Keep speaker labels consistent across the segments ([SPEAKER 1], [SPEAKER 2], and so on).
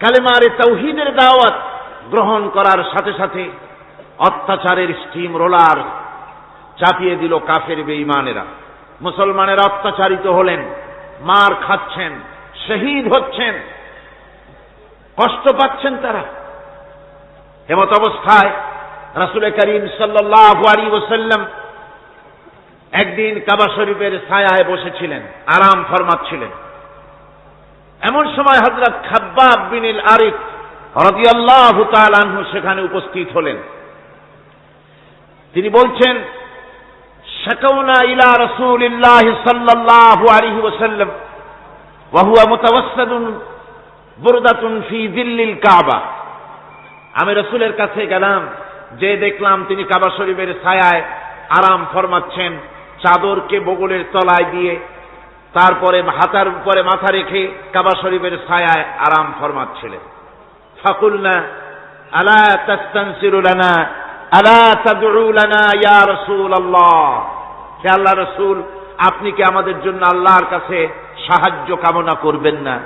[SPEAKER 1] কালেমার তাওহীদের দাওয়াত গ্রহণ করার সাথে সাথে অত্যাচারের স্টিম রোলার চাপিয়ে দিল কাফের বেঈমানেরা। মুসলমানেরা অত্যাচারিত হলেন, মার খাচ্ছেন, শহীদ হচ্ছেন, কষ্ট পাচ্ছেন তারা। এমত অবস্থায় রাসূল করিম সাল্লাল্লাহু আলাইহি ওয়াসাল্লাম একদিন কাবা শরীফের ছায়ায় বসেছিলেন, আরাম ফরমাচ্ছিলেন। এমন সময় হযরত খাব্বাব বিন আল আরিফ রাদিয়াল্লাহু তাআলা আনহু সেখানে উপস্থিত হলেন। তিনি বলছেন, শাকাউনা ইলা রাসূলিল্লাহি সাল্লাল্লাহু আলাইহি ওয়াসাল্লাম ওয়া হুয়া মুতাওয়াসসিদুন বুরদাতুন ফি যিল্লিল কাবা। আমি রাসূলের কাছে গেলাম, যে দেখলাম তিনি কাবা শরীফের ছায়ায় আরাম ফরমাচ্ছেন, চাদরকে বগলের তলায় দিয়ে তারপরে হাতার উপরে মাথা রেখে কাবা শরীফের ছায়ায় আরাম ফরমাচ্ছিলেন। ফাকুলনা আলা তাস্তানসিরু লানা আলা তাদউ লানা ইয়া রাসূলুল্লাহ। হে আল্লাহর রাসূল, আপনি কি আমাদের জন্য আল্লাহর কাছে সাহায্য কামনা করবেন না?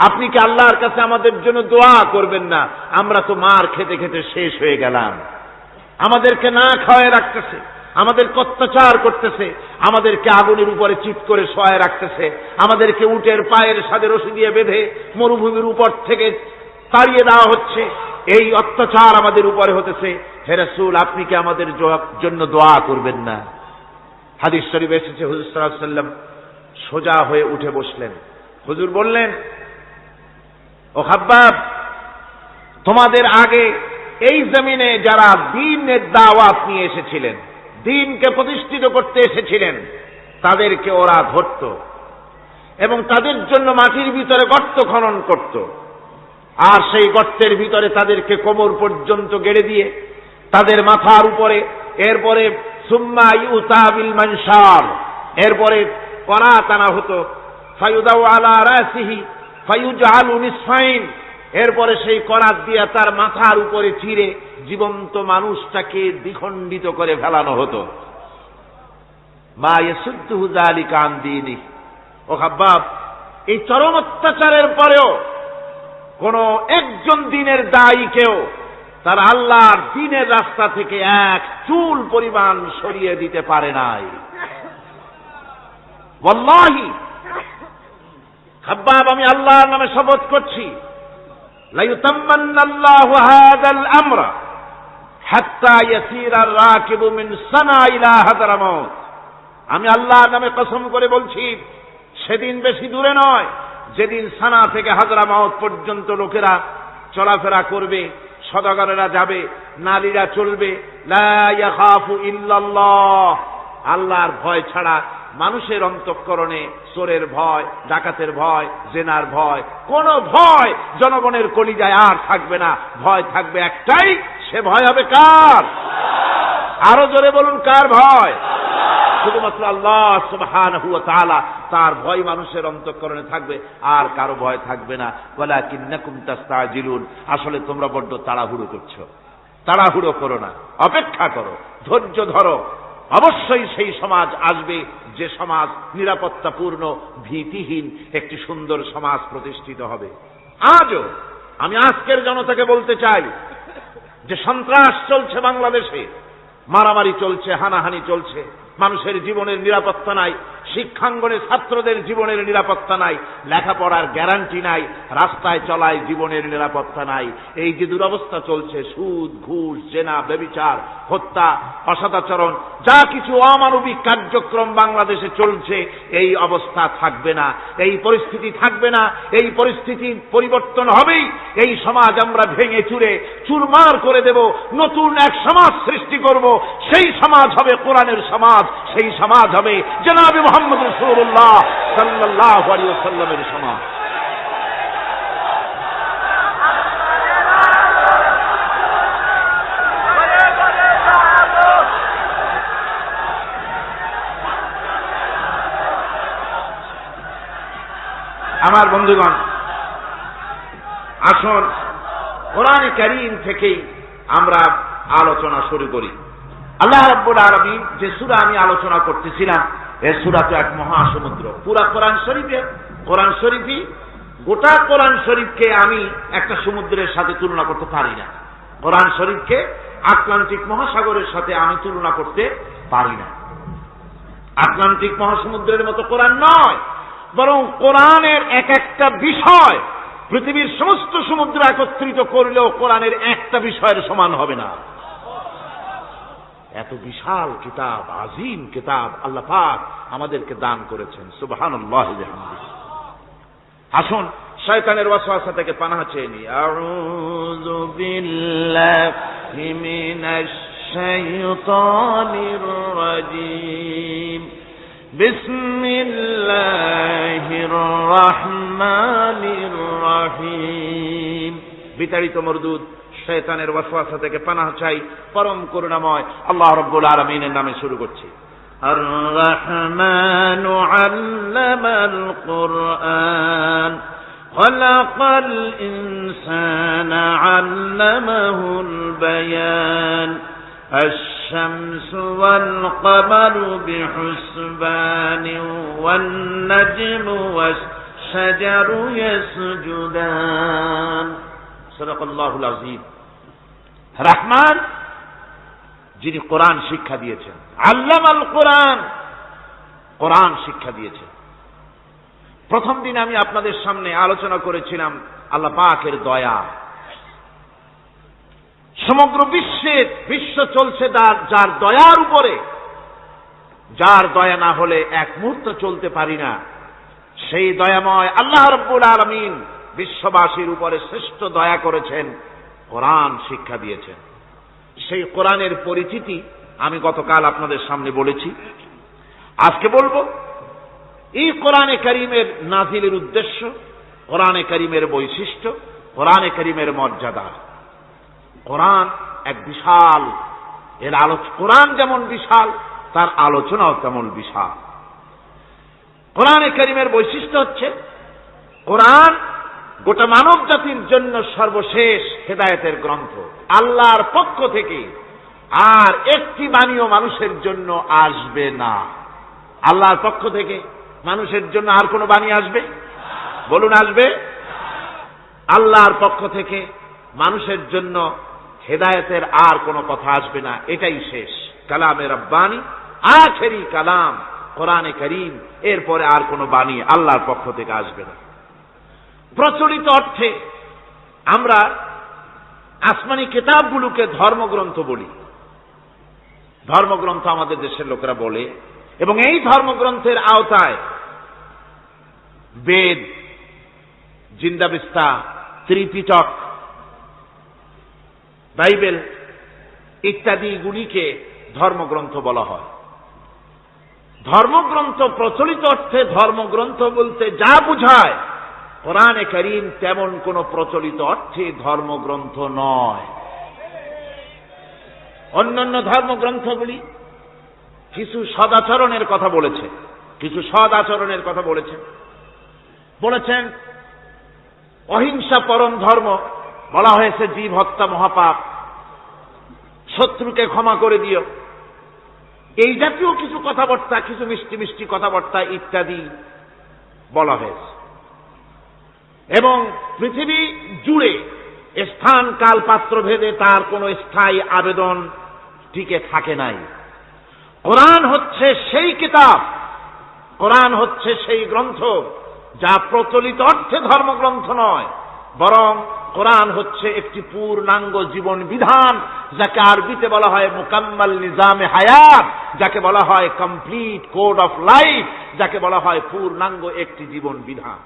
[SPEAKER 1] আপনি কি আল্লাহর কাছে আমাদের জন্য দোয়া করবেন না? আমরা তো মার খেতে খেতে শেষ হয়ে গেলাম, আমাদেরকে না খাওয়ায় রাখতেছে, আমাদেরকে অত্যাচার করতেছে, আমাদেরকে আগুনের উপরে চিৎ করে শোয়ায় রাখতেছে, আমাদেরকে উটের পায়ের সাথে রশি দিয়ে বেঁধে মরুভূমির উপর থেকে তাড়িয়ে দেওয়া হচ্ছে, এই অত্যাচার আমাদের উপরে হতেছে। হে রাসূল, আপনি কি আমাদের জন্য দোয়া করবেন না? হাদিস শরীফে এসেছে, হুজুর সাল্লাল্লাহু আলাইহি ওয়াসাল্লাম সোজা হয়ে উঠে বসলেন। হুজুর বললেন, ও খাব্বাব, তোমাদের আগে এই জমিনে যারা দ্বীনের দাওয়াত নিয়ে এসেছিলেন, দ্বীনকে প্রতিষ্ঠিত করতে এসেছিলেন, তাদেরকে ওরা ধরত এবং তাদের জন্য মাটির ভিতরে গর্ত খনন করত, আর সেই গর্তের ভিতরে তাদেরকে কোমর পর্যন্ত গেড়ে দিয়ে তাদের মাথার উপরে এরপরে সুম্মা ইউতা বিল মানশার, এরপরে করা টানা হতো, ফায়ুদাউ আলা রাসিহি ফায়ুজআলু নিসফাইন, এরপরে সেই করাত দিয়ে তার মাথার উপরে চিরে জীবন্ত মানুষটাকে দ্বিখণ্ডিত করে ফেলানো হতো। মা ইয়াসুদ্দুহু যালিকা আন দীনি। ও খাব্বাব, এই চরম অত্যাচারের পরেও কোন একজন দ্বীনের দায়ীকেও তার আল্লাহর দ্বীনের রাস্তা থেকে এক চুল পরিমাণ সরিয়ে দিতে পারে নাই। ওয়াল্লাহি খাব্বাব, আমি আল্লাহর নামে শপথ করছি, লা ইউতাম্মান্নাল্লাহু হাযাল আমরা হাত্তা ইয়াসিরা আর-রাকিবু মিন সানা ইলা হাদরামাউত। আমি আল্লাহর নামে কসম করে বলছি, সেদিন বেশি দূরে নয় যেদিন সানা থেকে হাদরামাউত পর্যন্ত লোকেরা চলাফেরা করবে, সওদাগরেরা যাবে, নারীরা চলবে, লা ইয়াখাফু ইল্লাল্লাহ, আল্লাহর ভয় ছাড়া মানুষের অন্তঃকরণে চোরের ভয়, ডাকাতের ভয়, জেনার ভয়, কোন ভয় জনগণের কলিজায় আর থাকবে না। ভয় থাকবে একটাই, সে ভয় হবে কার? আরো জোরে বলুন, কার ভয়? শুধুমাত্র আল্লাহ সুবহানাহু ওয়া তাআলা, তার ভয় মানুষের অন্তঃকরণে থাকবে, আর কারো ভয় থাকবে না। ওয়ালাকিন্নাকুম তাস্তাজিলুন, আসলে তোমরা বড্ড তাড়াহুড়ো করছো। তাড়াহুড়ো করো না, অপেক্ষা করো, ধৈর্য ধরো। অবশ্যই সেই সমাজ আসবে যে সমাজ নিরাপত্তাপূর্ণ, ভীতিহীন একটি সুন্দর সমাজ প্রতিষ্ঠিত হবে। আজও আমি আজকের জনতাকে বলতে চাই যে সন্ত্রাস চলছে বাংলাদেশে, মারামারি চলছে, হানাহানি চলছে, মানুষের জীবনের নিরাপত্তা নাই, শিক্ষাঙ্গনে ছাত্রদের জীবনের নিরাপত্তা নাই, লেখাপড়ার গ্যারান্টি নাই, রাস্তায় চলায় জীবনের নিরাপত্তা নাই। এই যে দুরবস্থা চলছে, সুদ, ঘুষ, জেনা, ব্যভিচার, হত্যা, অসদাচরণ, যা কিছু অমানবিক কার্যক্রম বাংলাদেশে চলছে, এই অবস্থা থাকবে না, এই পরিস্থিতি থাকবে না। এই পরিস্থিতির পরিবর্তন হবেই। এই সমাজ আমরা ভেঙে চুরে চুরমার করে দেব, নতুন এক সমাজ সৃষ্টি করব। সেই সমাজ হবে কোরআনের সমাজ, সেই সমাজ হবে জনাবে মুহাম্মদ রাসূলুল্লাহ সাল্লাল্লাহু আলাইহি ওয়াসাল্লামের সমাজ। আমার বন্ধুগণ, আসুন কোরআন কারীম থেকে আমরা আলোচনা শুরু করি। আল্লাহ রাব্বুল আলামিন যে সূরা আমি আলোচনা করতেছিলাম, এই সূরা তো এক মহাসমুদ্র। পুরা কোরআন শরীফই গোটা কোরআন শরীফকে আমি একটা সমুদ্রের সাথে তুলনা করতে পারি না। কোরআন শরীফকে আটলান্টিক মহাসাগরের সাথে আমি তুলনা করতে পারি না। আটলান্টিক মহাসমুদ্রের মতো কোরআন নয়, বরং কোরআনের এক একটা বিষয় পৃথিবীর সমস্ত সমুদ্র একত্রিত করলেও কোরআনের একটা বিষয়ের সমান হবে না। এত বিশাল কিতাব, আজিম কিতাব আল্লাহ পাক আমাদেরকে দান করেছেন। সুবহানাল্লাহি ওয়া বিহামদিহি। আসুন শয়তানের ওয়াসওয়াসা থেকে পানাহ চেয়ে নিই। আউযু বিল্লাহি মিনাশ শাইতানির রাজীম। বিসমিল্লাহির রাহমানির রাহিম। বিতাড়িত মরদুদ শয়তানের ওয়াসওয়াসা থেকে পানাহ চাই পরম করুণাময় আল্লাহ রাব্বুল আলামিনের নামে শুরু করছি। আর রাহমানু আল্লামাল কুরআন খালাকাল ইনসানা আল্লামাহুল বায়ান الشمس والقمر بحسبان والنجم والشجر يسجدان صدق الله العظيم। রহমান যিনি কোরআন শিক্ষা দিয়েছেন, আল্লামাল কোরআন, কোরআন শিক্ষা দিয়েছেন। প্রথম দিন আমি আপনাদের সামনে আলোচনা করেছিলাম আল্লাহ পাকের দয়া। সমগ্র বিশ্ব চলছে যার দয়ার উপরে, যার দয়া না হলে এক মুহূর্ত চলতে পারি না। সেই দয়াময় আল্লাহ রাব্বুল আলামিন বিশ্ববাসীর উপরে শ্রেষ্ঠ দয়া করেছেন, কোরআন শিক্ষা দিয়েছেন। সেই কোরআনের পরিচিতি আমি গতকাল আপনাদের সামনে বলেছি, আজকে বলবো। এই কোরআনে কারীমের নাজিলের উদ্দেশ্য, কোরআনে কারীমের বৈশিষ্ট্য, কোরআনে কারীমের মর্যাদা। কোরআন এক বিশাল, এর কোরআন যেমন বিশাল তার আলোচনাও তেমন বিশাল। কোরআনে কারীমের বৈশিষ্ট্য হচ্ছে কোরআন গোটা মানব জাতির জন্য সর্বশেষ হেদায়েতের গ্রন্থ আল্লাহর পক্ষ থেকে, আর একটি বাণীও মানুষের জন্য আসবে না। আল্লাহর পক্ষ থেকে মানুষের জন্য আর কোনো বাণী আসবে? বলুন, আসবে? আল্লাহর পক্ষ থেকে মানুষের জন্য হেদায়েতের আর কোনো কথা আসবে না, এটাই শেষ কালামে রব্বানি, আখেরি কালাম কোরআনে কারীম। এরপরে আর কোনো বাণী আল্লাহর পক্ষ থেকে আসবে না। প্রচলিত অর্থে আমরা আসমানি কিতাবগুলোকে ধর্মগ্রন্থ বলি, ধর্মগ্রন্থ আমাদের দেশের লোকেরা বলে, এবং এই ধর্মগ্রন্থের আওতায় বেদ, জিন্দাবিস্তা, ত্রিপিটক, বাইবেল ইত্যাদিগুলিকে ধর্মগ্রন্থ বলা হয়। ধর্মগ্রন্থ প্রচলিত অর্থে ধর্মগ্রন্থ বলতে যা বুঝায়, কোরআনে কারীম তেমন কোন প্রচলিত অর্থে ধর্মগ্রন্থ নয়। অন্যান্য ধর্মগ্রন্থগুলি কিছু সদাচরণের কথা বলেছে, কিছু সদাচরণের কথা বলেছেন অহিংসা পরম ধর্ম, বলা হয়েছে জীব হত্যা মহাপাপ, শত্রুকে ক্ষমা করে দিও, এই জাতীয় কিছু কথাবার্তা, কিছু মিষ্টি মিষ্টি কথাবার্তা ইত্যাদি বলা হয়েছে। এবং পৃথিবী জুড়ে স্থান কাল পাত্র ভেদে তার কোনো স্থায়ী আবেদন টিকে থাকে নাই। কোরআন হচ্ছে সেই কিতাব, কোরআন হচ্ছে সেই গ্রন্থ যা প্রচলিত অর্থে ধর্মগ্রন্থ নয়, বরং কোরআন হচ্ছে একটি পূর্ণাঙ্গ জীবন বিধান, যাকে আরবিতে বলা হয় মুকাম্মাল নিজামে হায়াত, যাকে বলা হয় কমপ্লিট কোড অফ লাইফ, যাকে বলা হয় পূর্ণাঙ্গ একটি জীবন বিধান।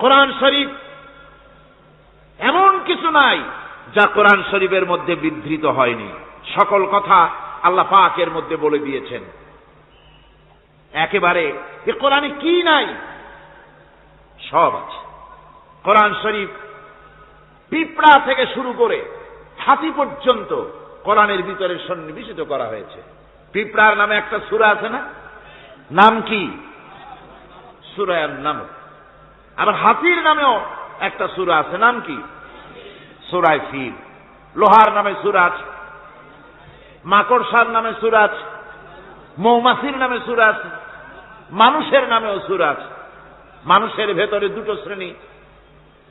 [SPEAKER 1] কোরআন শরীফ এমন কিছু নাই যা কোরআন শরীফের মধ্যে বিধৃত হয়নি। সকল কথা আল্লাহ পাকের মধ্যে বলে দিয়েছেন। একেবারে এ কোরআনে কি নাই, সব আছে। কোরআন শরীফ পিঁপড়া থেকে শুরু করে হাতি পর্যন্ত কোরআনের ভিতরে সন্নিবেশিত করা হয়েছে। পিঁপড়ার নামে একটা সূরা আছে না? নাম কি? সূরা আন-নামল। আবার হাতির নামেও একটা সূরা আছে, নাম কি? সূরা ফিল। লোহার নামে সূরা আছে, মাকড়সার নামে সূরা আছে, মৌমাছির নামে সূরা আছে, মানুষের নামেও সূরা আছে। মানুষের ভেতরে দুটো শ্রেণী,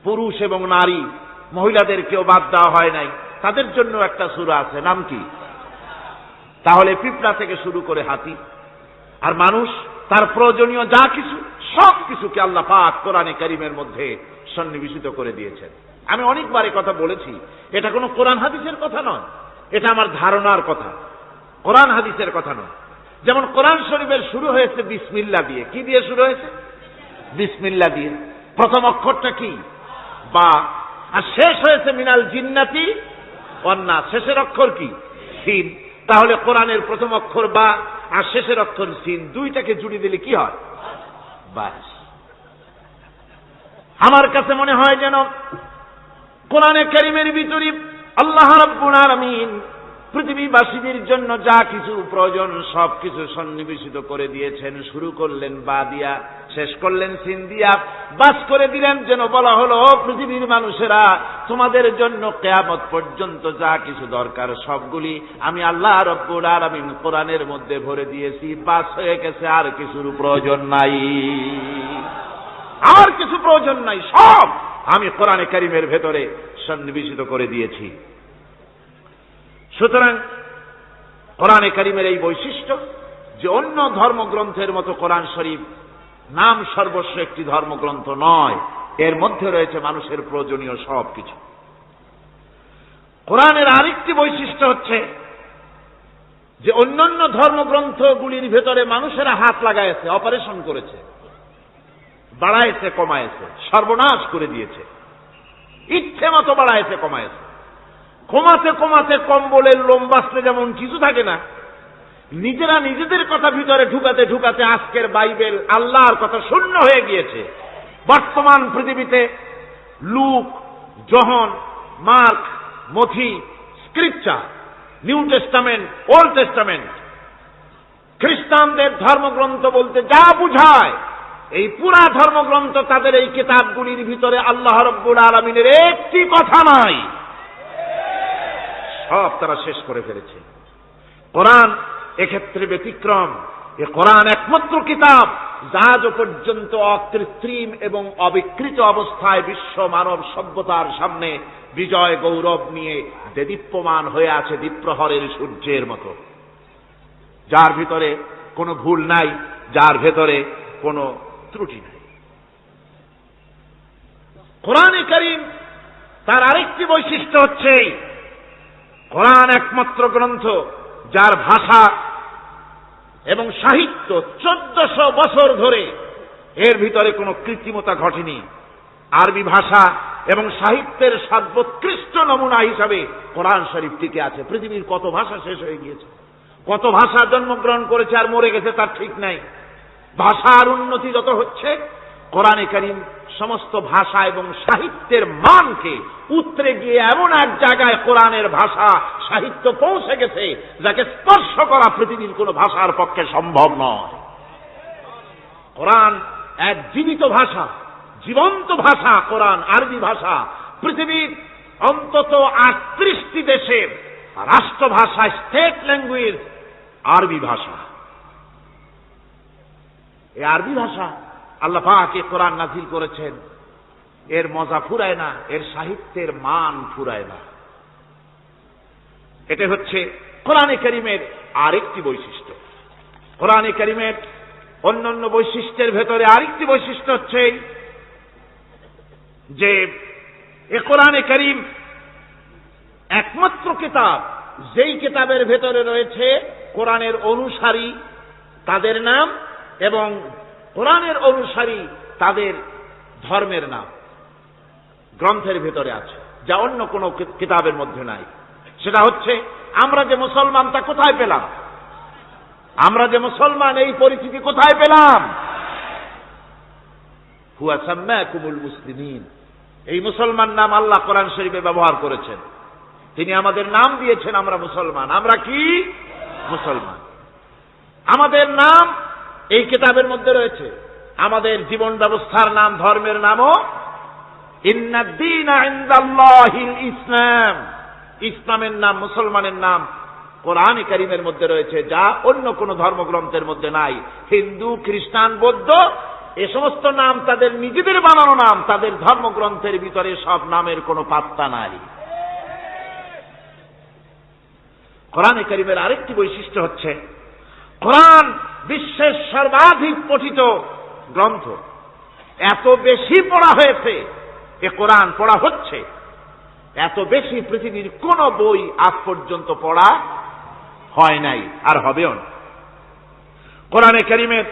[SPEAKER 1] পুরুষ এবং নারী, মহিলাদেরকেও বাদ দেওয়া হয় নাই, তাদের জন্য একটা সূরা আছে, নাম কি? তাহলে পিঁপড়া থেকে শুরু করে হাতি আর মানুষ, তার প্রয়োজনীয় যা কিছু সব কিছুকে আল্লাহ পাক কোরআনে কারীমের মধ্যে সন্নিবেশিত করে দিয়েছেন। আমি অনেকবার এই কথা বলেছি, এটা কোনো কোরআন হাদিসের কথা নয়, এটা আমার ধারণার কথা, কোরআন হাদিসের কথা নয়। যেমন কোরআন শরীফের শুরু হয়েছে বিসমিল্লাহ দিয়ে। কি দিয়ে শুরু হয়েছে? বিসমিল্লাহ দিয়ে। প্রথম অক্ষরটা কি? বা। আর শেষ হয়েছে মিনাল জিন্নাতি ওয়ান নাস, শেষের অক্ষর কি? সিন। তাহলে কোরআনের প্রথম অক্ষর বা আর শেষের অক্ষর সিন, দুইটাকে জুড়ে দিলে কি হয়? বাস। আমার কাছে মনে হয় যেন কোরআনে কারীমের ভিতরে আল্লাহ রাব্বুল আলামিন পৃথিবীবাসীদের জন্য যা কিছু প্রয়োজন সব কিছু সন্নিবেশিত করে দিয়েছেন। শুরু করলেন বা দিয়া, শেষ করলেন সিন দিয়া, বাস করে দিলেন যেন বলা হলো, পৃথিবীর মানুষেরা তোমাদের জন্য কিয়ামত পর্যন্ত যা কিছু দরকার সবগুলি আমি আল্লাহ রাব্বুল আলামিন কোরআনের মধ্যে ভরে দিয়েছি। বাস হয়ে গেছে, আর কিছুর প্রয়োজন নাই, আর কিছু প্রয়োজন নাই, সব আমি কোরআনে কারীমের ভেতরে সন্নিবেশিত করে দিয়েছি। সুতরাং কোরআনে কারীমের এই বৈশিষ্ট্য যে অন্য ধর্মগ্রন্থের মতো কোরআন শরীফ নাম সর্বস্ব একটি ধর্মগ্রন্থ নয়, এর মধ্যে রয়েছে মানুষের প্রয়োজনীয় সব কিছু। কোরআনের আরেকটি বৈশিষ্ট্য হচ্ছে যে অন্যান্য ধর্মগ্রন্থগুলির ভেতরে মানুষেরা হাত লাগাইছে, অপারেশন করেছে, বাড়াইছে, কমাইছে, সর্বনাশ করে দিয়েছে, ইচ্ছে মতো বাড়াইছে, কমাইছে। কমাতে কমাতে কম্বলের লোম বাঁচতে যেমন কিছু থাকে না, নিজেরা নিজেদের কথা ভিতরে ঢুকাতে ঢুকাতে আজকের বাইবেল আল্লাহর কথা শূন্য হয়ে গিয়েছে। বর্তমান পৃথিবীতে লুক, জন, মার্ক, মথি, scripture, New Testament, Old Testament, খ্রিস্টানদের ধর্মগ্রন্থ বলতে যা বুঝায়, এই পুরা ধর্মগ্রন্থ তাদের এই কিতাবগুলির ভিতরে আল্লাহ রাব্বুল আলামিনের একটি কথা নাই, সব তারা শেষ করে ফেলেছে। কোরআন এক্ষেত্রে ব্যতিক্রম। এ কোরআন একমাত্র কিতাব যা আজ পর্যন্ত অকৃত্রিম এবং অবিকৃত অবস্থায় বিশ্ব মানব সভ্যতার সামনে বিজয় গৌরব নিয়ে দেদীপ্যমান হয়ে আছে দ্বীপ্রহরের সূর্যের মতো, যার ভিতরে কোনো ভুল নাই, যার ভেতরে কোনো ত্রুটি নাই। কোরআনে কারীম তার আরেকটি বৈশিষ্ট্য হচ্ছে কোরআন একমাত্র গ্রন্থ যার ভাষা এবং সাহিত্য 1400 বছর ধরে এর ভিতরে কোনো কৃত্রিমতা ঘটেনি। আরবি ভাষা এবং সাহিত্যের সর্বোৎকৃষ্ট নমুনা হিসাবে কোরআন শরীফ টিকে আছে। পৃথিবীর কত ভাষা শেষ হয়ে গিয়েছে, কত ভাষা জন্মগ্রহণ করেছে আর মরে গেছে তার ঠিক নাই। ভাষার উন্নতি যত হচ্ছে, কোরআনে কারীম সমস্ত ভাষা এবং সাহিত্যের মানকে উতরে গিয়ে এমন এক জায়গায় কোরআনের ভাষা সাহিত্য পৌঁছে গেছে যাকে স্পর্শ করা পৃথিবীর কোন ভাষার পক্ষে সম্ভব নয়। কোরআন এক জীবিত ভাষা, জীবন্ত ভাষা। কোরআন আরবি ভাষা। পৃথিবীর অন্তত 38টি দেশের রাষ্ট্রভাষা, স্টেট ল্যাঙ্গুয়েজ আরবি ভাষা। এই আরবি ভাষা আল্লাহ পাক কোরআন নাজিল করেছেন, এর মজা ফুরায় না, এর সাহিত্যের মান ফুরায় না। এটা হচ্ছে কোরআনে কারীমের আরেকটি বৈশিষ্ট্য। কোরআনে কারীমের অন্যান্য বৈশিষ্ট্যের ভেতরে আরেকটি বৈশিষ্ট্য হচ্ছে যে এ কোরআনে কারীম একমাত্র কিতাব যেই কিতাবের ভেতরে রয়েছে কোরআনের অনুসারী তাদের নাম এবং কোরআনের অনুসারী তাদের ধর্মের নাম গ্রন্থের ভেতরে আছে, যা অন্য কোনো কিতাবের মধ্যে নাই। সেটা হচ্ছে আমরা যে মুসলমান তা কোথায় পেলাম? আমরা যে মুসলমান এই পরিচিতি কোথায় পেলাম? হুয়া সাম্মাকুমুল মুসলিমিন। এই মুসলমান নাম আল্লাহ কোরআন শরীফে ব্যবহার করেছেন। তিনি আমাদের নাম দিয়েছেন, আমরা মুসলমান। আমরা কি মুসলমান? আমাদের নাম এই কিতাবের মধ্যে রয়েছে। আমাদের জীবন ব্যবস্থার নাম, ধর্মের নামও ইন্নাদ-দীনা ইনদাল্লাহিল ইসলাম। ইসলামের নাম, মুসলমানের নাম কোরআনে কারীমের মধ্যে রয়েছে, যা অন্য কোন ধর্মগ্রন্থের মধ্যে নাই। হিন্দু, খ্রিস্টান, বৌদ্ধ এ সমস্ত নাম তাদের নিজেদের বানানো নাম, তাদের ধর্মগ্রন্থের ভিতরে সব নামের কোনো পাত্তা নাই। কোরআনে কারীমের আরেকটি বৈশিষ্ট্য হচ্ছে, কোরআন বিশ্বের সর্বাধিক পঠিত গ্রন্থ। এত বেশি পড়া হয়েছে, এ কোরআন পড়া হচ্ছে, এত বেশি পৃথিবীর কোন বই আজ পর্যন্ত পড়া হয় নাই, আর হবেও না। কোরআনে কারীমের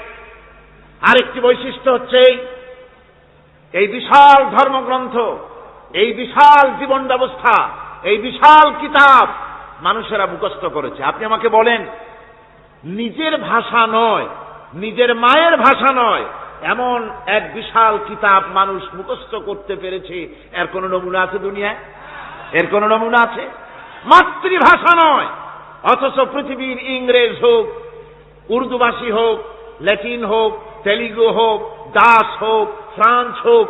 [SPEAKER 1] আরেকটি বৈশিষ্ট্য হচ্ছে, এই বিশাল ধর্মগ্রন্থ, এই বিশাল জীবন ব্যবস্থা, এই বিশাল কিতাব মানুষেরা মুখস্থ করেছে। আপনি আমাকে বলেন, নিজের ভাষা নয়, নিজের মায়ের ভাষা নয়, এমন এক বিশাল কিতাব মানুষ মুখস্থ করতে পেরেছে, এর কোন নমুনা আছে দুনিয়ায়? এর কোন নমুনা আছে? মাতৃভাষা নয়, অথচ পৃথিবীর ইংরেজ হোক, উর্দুভাষী হোক, ল্যাটিন হোক, তেলুগু হোক, দাস হোক, ফ্রান্স হোক,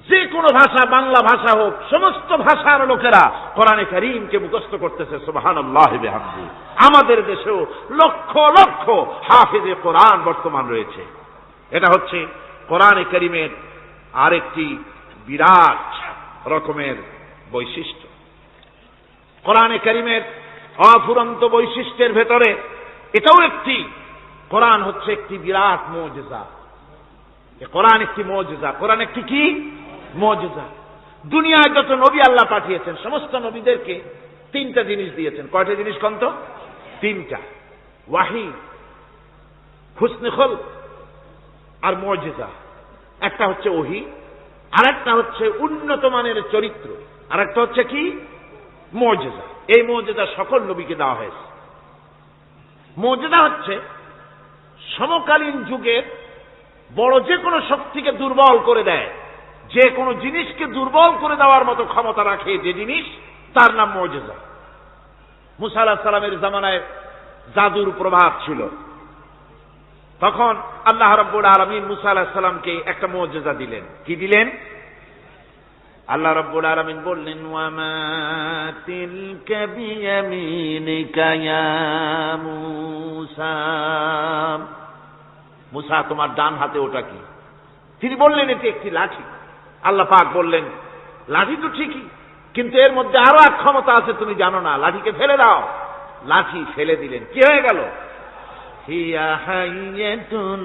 [SPEAKER 1] যে কোনো ভাষা, বাংলা ভাষা হোক, সমস্ত ভাষার লোকেরা কোরআনে কারীমকে মুখস্থ করতেছে। সুবহানাল্লাহ ওয়া বিহামদিহি। আমাদের দেশেও লক্ষ লক্ষ হাফেজে কোরআন বর্তমান রয়েছে। এটা হচ্ছে কোরআনে কারীমের আরেকটি বিরাট রকমের বৈশিষ্ট্য। কোরআনে কারীমের অফুরন্ত বৈশিষ্ট্যের ভেতরে এটাও একটি, কোরআন হচ্ছে একটি বিরাট মুজিজা। কোরআন একটি মুজিজা। কোরআন একটি কি? মুজিজা। দুনিয়ায় যত নবী আল্লাহ পাঠিয়েছেন, সমস্ত নবীদেরকে তিনটা জিনিস দিয়েছেন। কয়টা জিনিস কন্ত? তিনটা। ওয়াহি, হুসনে খুলক আর মুজিজা। একটা হচ্ছে ওহী, আর একটা হচ্ছে উন্নত মানের চরিত্র, আর একটা হচ্ছে কি? মুজিজা। এই মুজিজা সকল নবীকে দেওয়া হয়েছে। মুজিজা হচ্ছে সমকালীন যুগের বড় যে কোনো শক্তিকে দুর্বল করে দেয়, যে কোনো জিনিসকে দুর্বল করে দেওয়ার মতো ক্ষমতা রাখে যে জিনিস, তার নাম মুজিজা। মুসা আলাইহিস সালামের জামানায় জাদুর প্রভাব ছিল। তখন আল্লাহ রাব্বুল আলামিন মুসা আলাইহিস সালামকে একটা মুজিজা দিলেন। কি দিলেন? আল্লাহ রাব্বুল আলামিন বললেন, ওয়া মা তিলকা বিয়ামিনিকা ইয়া মুসা। মুসা, তোমার ডান হাতে ওটা কি? তিনি বললেন, এটি একটি লাঠি। আল্লাহ পাক বললেন, লাঠি তো ঠিকই, কিন্তু এর মধ্যে আরো এক ক্ষমতা আছে, তুমি জানো না, লাঠিকে ফেলে দাও। লাঠি ফেলে দিলেন। কি হয়ে গেল? হিয়া হাইয়াতুন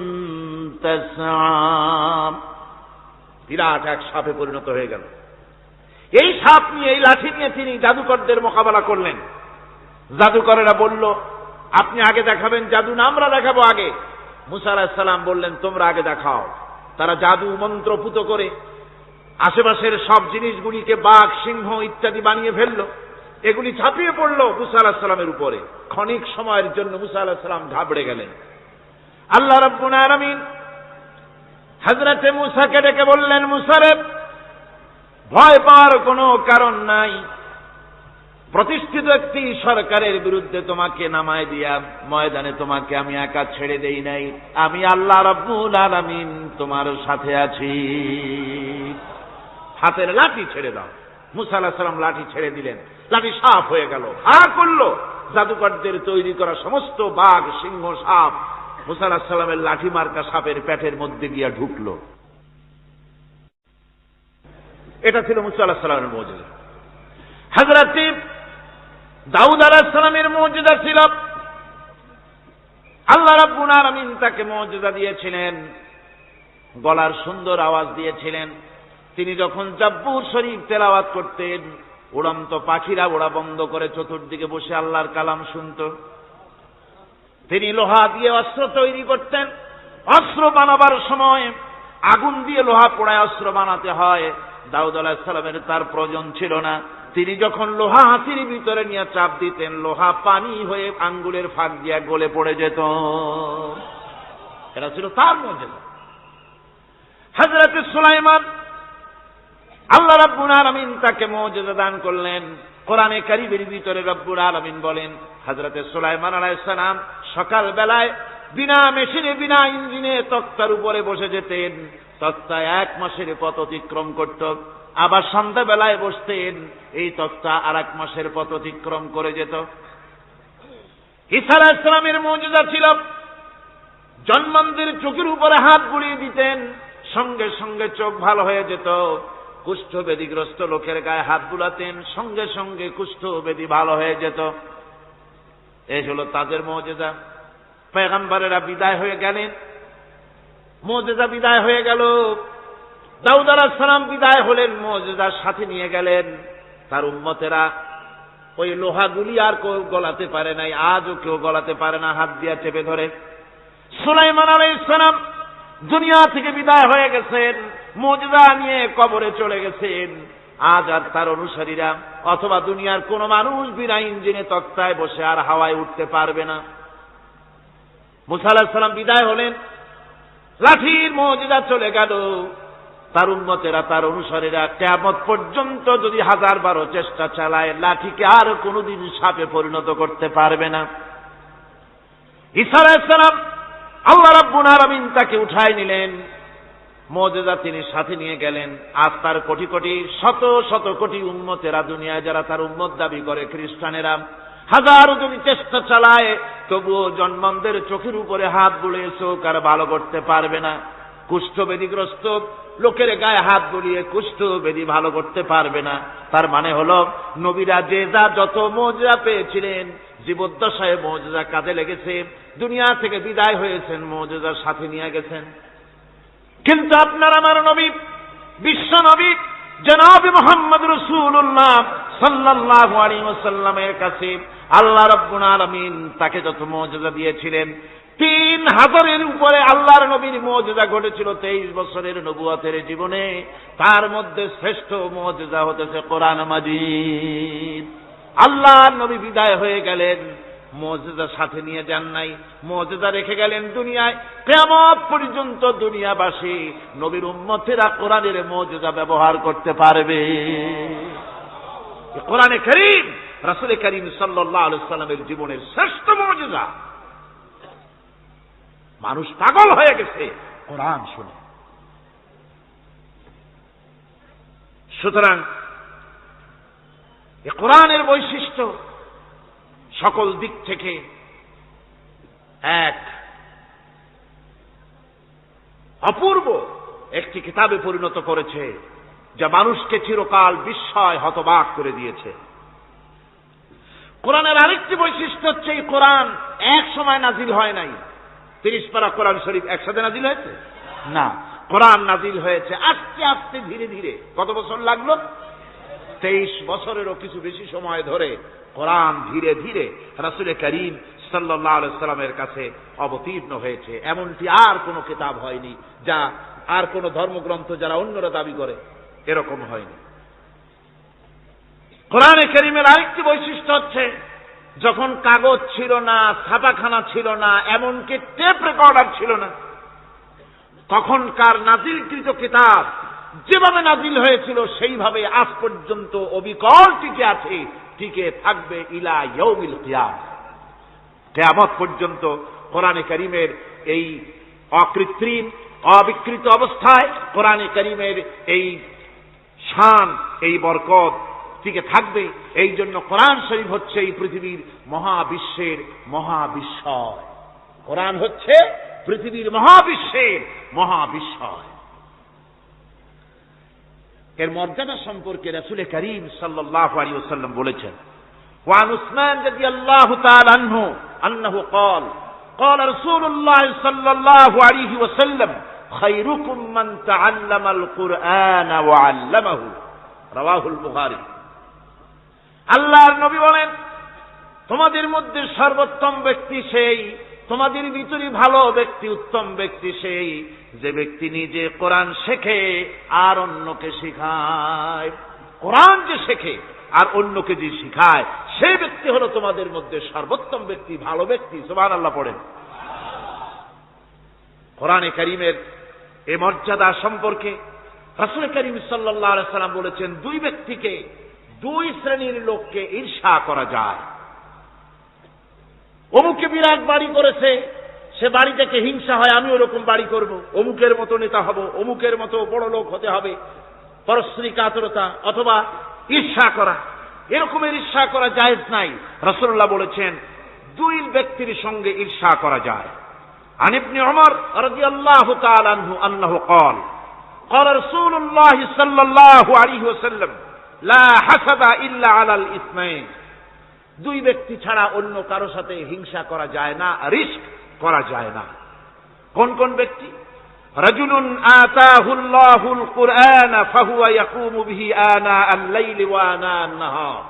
[SPEAKER 1] তাসআ। বিরাট এক সাপে পরিণত হয়ে গেল। এই সাপ নিয়ে, এই লাঠি নিয়ে তিনি জাদুকরদের মোকাবেলা করলেন। জাদুকরেরা বলল, আপনি আগে দেখাবেন জাদু না আমরা দেখাবো আগে? মুসা আলাইহিস সালাম বললেন, তোমরা আগে দেখাও। তারা জাদু মন্ত্রপুত করে আশেপাশের সব জিনিসগুলিকে বাঘ, সিংহ ইত্যাদি বানিয়ে ফেলল। এগুলি ঝাঁপিয়ে পড়ল মুসা আলাইহিস সালামের উপরে। ক্ষণিক সময়ের জন্য মুসা আলাইহিস সালাম ঘাবড়ে গেলেন। আল্লাহ রাব্বুল আলামিন হযরতে মুসাকে ডেকে বললেন, মুসা রে, ভয় পাওয়ার কোনো কারণ নাই। প্রতিষ্ঠিত একটি সরকারের বিরুদ্ধে তোমাকে নামায় দিয়া ময়দানে তোমাকে আমি একা ছেড়ে দেই নাই। আমি আল্লাহ রাব্বুল আলামিন তোমার সাথে আছি। হাতের লাঠি ছেড়ে দাও। মুসা আলাইহিস সালাম লাঠি ছেড়ে দিলেন। লাঠি সাপ হয়ে গেল, হা করলো। জাদুকরদের তৈরি করা সমস্ত বাঘ, সিংহ, সাপ মুসা আলাইহিস সালামের লাঠি মার্কা সাপের পেটের মধ্যে গিয়া ঢুকলো। এটা ছিল মুসা আলাইহিস সালামের মুজিজা। হযরত দাউদ আলাইহিস সালামের মুজিজা ছিল, আল্লাহ রাব্বুল আলামিন তাকে মুজিজা দিয়েছিলেন, গলার সুন্দর আওয়াজ দিয়েছিলেন। তিনি যখন জাব্বুর শরীফ তেলাওয়াত করতেন, উড়ন্ত পাখিরা ওড়া বন্ধ করে চতুর্দিকে বসে আল্লাহর কালাম শুনত। তিনি লোহা দিয়ে অস্ত্র তৈরি করতেন। অস্ত্র বানাবার সময় আগুন দিয়ে লোহা পোড়ায় অস্ত্র বানাতে হয়। দাউদ আলাইহিস সালামের তার প্রয়োজন ছিল না। তিনি যখন লোহা হাতির ভিতরে নিয়ে চাপ দিতেন, লোহা পানি হয়ে আঙ্গুলের ফাঁক দিয়ে গলে পড়ে যেত। এটা ছিল তার মুজিজা। হযরত সুলাইমান, আল্লাহ রাব্বুল আলামিন তাকে মুজিজা দান করলেন। কোরআনে কারীমের ভিতরে রব্বুল আলামিন বলেন, হযরত সুলাইমান আলাইহিস সালাম সকাল বেলায় বিনা মেশিনে, বিনা ইঞ্জিনে তক্তার উপরে বসে যেতেন। তক্তা 1 মাসের পথ অতিক্রম করত। আবার সন্ধ্যা বেলায় বসতেন, এই তক্তা আর 1 মাসের পথ অতিক্রম করে যেত। ঈসা আলাইহিস সালামের মুজিজা ছিল জন্মান্ধের চোখের উপরে হাত বুলিয়ে দিতেন, সঙ্গে সঙ্গে চোখ ভালো হয়ে যেত। কুষ্ঠব্যাধিগ্রস্ত লোকের গায়ে হাত বুলাতেন, সঙ্গে সঙ্গে কুষ্ঠব্যাধি ভালো হয়ে যেত। এই হলো তাদের মুজিজা। পয়গম্বরেরা বিদায় হয়ে গেলেন, মুজিজা বিদায় হয়ে গেল। দাউদ আলাইহিস সালাম বিদায় হলেন, মুজিজার সাথে নিয়ে গেলেন। তার উম্মতেরা ওই লোহাগুলি আর কেউ গলাতে পারে নাই, আজও কেউ গলাতে পারে না, হাত দিয়া চেপে ধরে। সুলাইমান আলাইহিস সালাম দুনিয়া থেকে বিদায় হয়ে গেছেন, মুজিজা নিয়ে কবরে চলে গেছেন। আজ আর তার অনুসারীরা অথবা দুনিয়ার কোন মানুষ বিনা ইঞ্জিনে তক্তায় বসে আর হাওয়ায় উঠতে পারবে না। মুসা আলাইহিস সালাম বিদায় হলেন, লাঠির মুজিজা চলে গেল। তার উম্মতেরা, তার অনুসারীরা কিয়ামত পর্যন্ত যদি 1000 চেষ্টা চালায়, লাঠিকে আর কোনোদিন সাপে পরিণত করতে পারবে না। ঈসা আলাইহিস সালাম আল্লাহ রাব্বুল আলামিন তাকে উঠায় নিলেন, মুজিজা তিনি সাথে নিয়ে গেলেন। আজ তার কোটি কোটি, শত শত কোটি উম্মতেরা দুনিয়ায় যারা তার উম্মত দাবি করে, খ্রিস্টানেরা, হাজারো যদি চেষ্টা চালায়, তবুও জন্মান্ধের চোখের উপরে হাত বুলিয়ে চোখ আর ভালো করতে পারবে না। কুষ্ঠব্যাধিগ্রস্ত লোকের গায়ে হাত বুলিয়ে কুষ্ঠব্যাধি ভালো করতে পারবে না। তার মানে হলো নবীরা যে যা যত মুজিজা পেয়েছিলেন, জীবদ্দশায় মুজিজা কাজে লেগেছে, দুনিয়া থেকে বিদায় হয়েছেন, মুজিজার সাথে নিয়ে গেছেন। কিন্তু আপনার আমার নবী, বিশ্ব নবী জনাব মুহাম্মদ রাসূলুল্লাহ সাল্লাল্লাহু আলাইহি ওয়াসাল্লামের কাছে আল্লাহ রাব্বুল আলামিন তাকে যত মুজিজা দিয়েছিলেন, 3000-এর উপরে আল্লাহর নবীর মুজিজা ঘটেছিল 23 বছরের নবুয়তের জীবনে। তার মধ্যে শ্রেষ্ঠ মুজিজা হতেছে কোরআন মাজিদ। আল্লাহর নবী বিদায় হয়ে গেলেন, মুজিজা সাথে নিয়ে যান নাই, মুজিজা রেখে গেলেন দুনিয়ায়। কিয়ামত পর্যন্ত দুনিয়াবাসী, নবীর উম্মতেরা কোরআনের মুজিজা ব্যবহার করতে পারবে। কোরআনে কারীম রাসূল কারীম সাল্লাল্লাহু আলাইহি ওয়াসাল্লামের জীবনের শ্রেষ্ঠ মুজিজা। মানুষ পাগল হয়ে গেছে কোরআন শুনে। সুতরাং এই কোরআনের বৈশিষ্ট্য সকল দিক থেকে এক অপূর্ব একটি কিতাবে পরিণত করেছে, যা মানুষকে চিরকাল বিস্ময় হতবাক করে দিয়েছে। কোরআনের আরেকটি বৈশিষ্ট্য হচ্ছে, এই কোরআন এক সময় নাজিল হয় নাই। 30 পারা কোরআন শরীফ একসাথে নাজিল হয়েছে না, কোরআন নাজিল হয়েছে আস্তে আস্তে, ধীরে ধীরে। কত বছর লাগলো? 23 বছরেরও কিছু বেশি সময় ধরে কোরআন ধীরে ধীরে রাসূল কারীম সাল্লাল্লাহু আলাইহি ওয়াসাল্লামের কাছে অবতীর্ণ হয়েছে। এমনটি আর কোনো কিতাব হয়নি, যা আর কোনো ধর্মগ্রন্থ যারা অন্যরা দাবি করে, এরকম হয়নি। কোরআনে কারীমের আরেকটি বৈশিষ্ট্য হচ্ছে, যখন কাগজ ছিল না, ছাপাখানা ছিল না, এমনকি টেপ রেকর্ডার ছিল না, তখনকার নাজিলকৃত কিতাব যেভাবে নাজিল হয়েছিল সেইভাবে আজ পর্যন্ত অবিকল টিকে আছে, টিকে থাকবে ইলা ইয়াউমিল কিয়ামah। কিয়ামত পর্যন্ত কোরআনে কারীমের এই অকৃত্রিম, অবিকৃত অবস্থায় কোরআনে কারীমের এই শান, এই বরকত টিকে থাকবে। এই জন্য কোরআন শরীফ হচ্ছে এই পৃথিবীর মহাবিশ্বের মহাবিস্ময়। কোরআন হচ্ছে পৃথিবীর মহাবিশ্বের মহাবিস্ময়। এর মর্যাদা সম্পর্কে রাসূল কারীম সাল্লাল্লাহু আলাইহি ওয়াসাল্লাম বলেছেন, ওয়ান উসমান রাদিয়াল্লাহু তাআলা আনহু আন্নাহু ক্বাল ক্বাল রাসূলুল্লাহ সাল্লাল্লাহু আলাইহি ওয়াসাল্লাম খায়রুকুম মান তাআল্লামাল কুরআনা ওয়া আল্লামাহু, রাওয়াহুল বুখারী। আল্লাহর নবী বলেন, তোমাদের মধ্যে সর্বোত্তম ব্যক্তি সেই, তোমাদের ভিতরে ভালো ব্যক্তি, উত্তম ব্যক্তি সেই যে ব্যক্তি নিজে কোরআন শেখে আর অন্যকে শেখায়। কোরআন যে শেখে আর অন্যকে যে শেখায়, সেই ব্যক্তি হলো তোমাদের মধ্যে সর্বোত্তম ব্যক্তি, ভালো ব্যক্তি। সুবহানাল্লাহ পড়েন। কোরআনে কারীমের এই মর্যাদা সম্পর্কে রাসূল কারীম সাল্লাল্লাহু আলাইহি ওয়াসাল্লাম বলেছেন, দুই ব্যক্তিকে, দুই শ্রেণীর লোককে ঈর্ষা করা যায়। অমুকে বিরাট বাড়ি করেছে, সে বাড়ি থেকে হিংসা হয়, আমি ওরকম বাড়ি করব, অমুকের মতো নেতা হব, অমুকের মতো বড় লোক হতে হবে। পরশ্রী কাতরতা অথবা ঈর্ষা করা, এরকমের ঈর্ষা করা জায়েজ নাই। রাসূলুল্লাহ বলেছেন, দুই ব্যক্তির সঙ্গে ঈর্ষা করা যায়। عن ابن عمر رضي الله تعالى عنه أنه قال قال رسول الله صلى الله عليه وسلم لا حسد إلا على الاثنين দুই ব্যক্তি ছাড়া অন্য কারো সাথে হিংসা করা যায় না, রিস্ক করা যায় না। কোন কোন ব্যক্তি? রাজুলুন আতাহুল্লাহুল কুরআন ফাহুয়া ইয়াকুমু বিহি আনা আল-লাইলি ওয়া আনা আন-নাহার।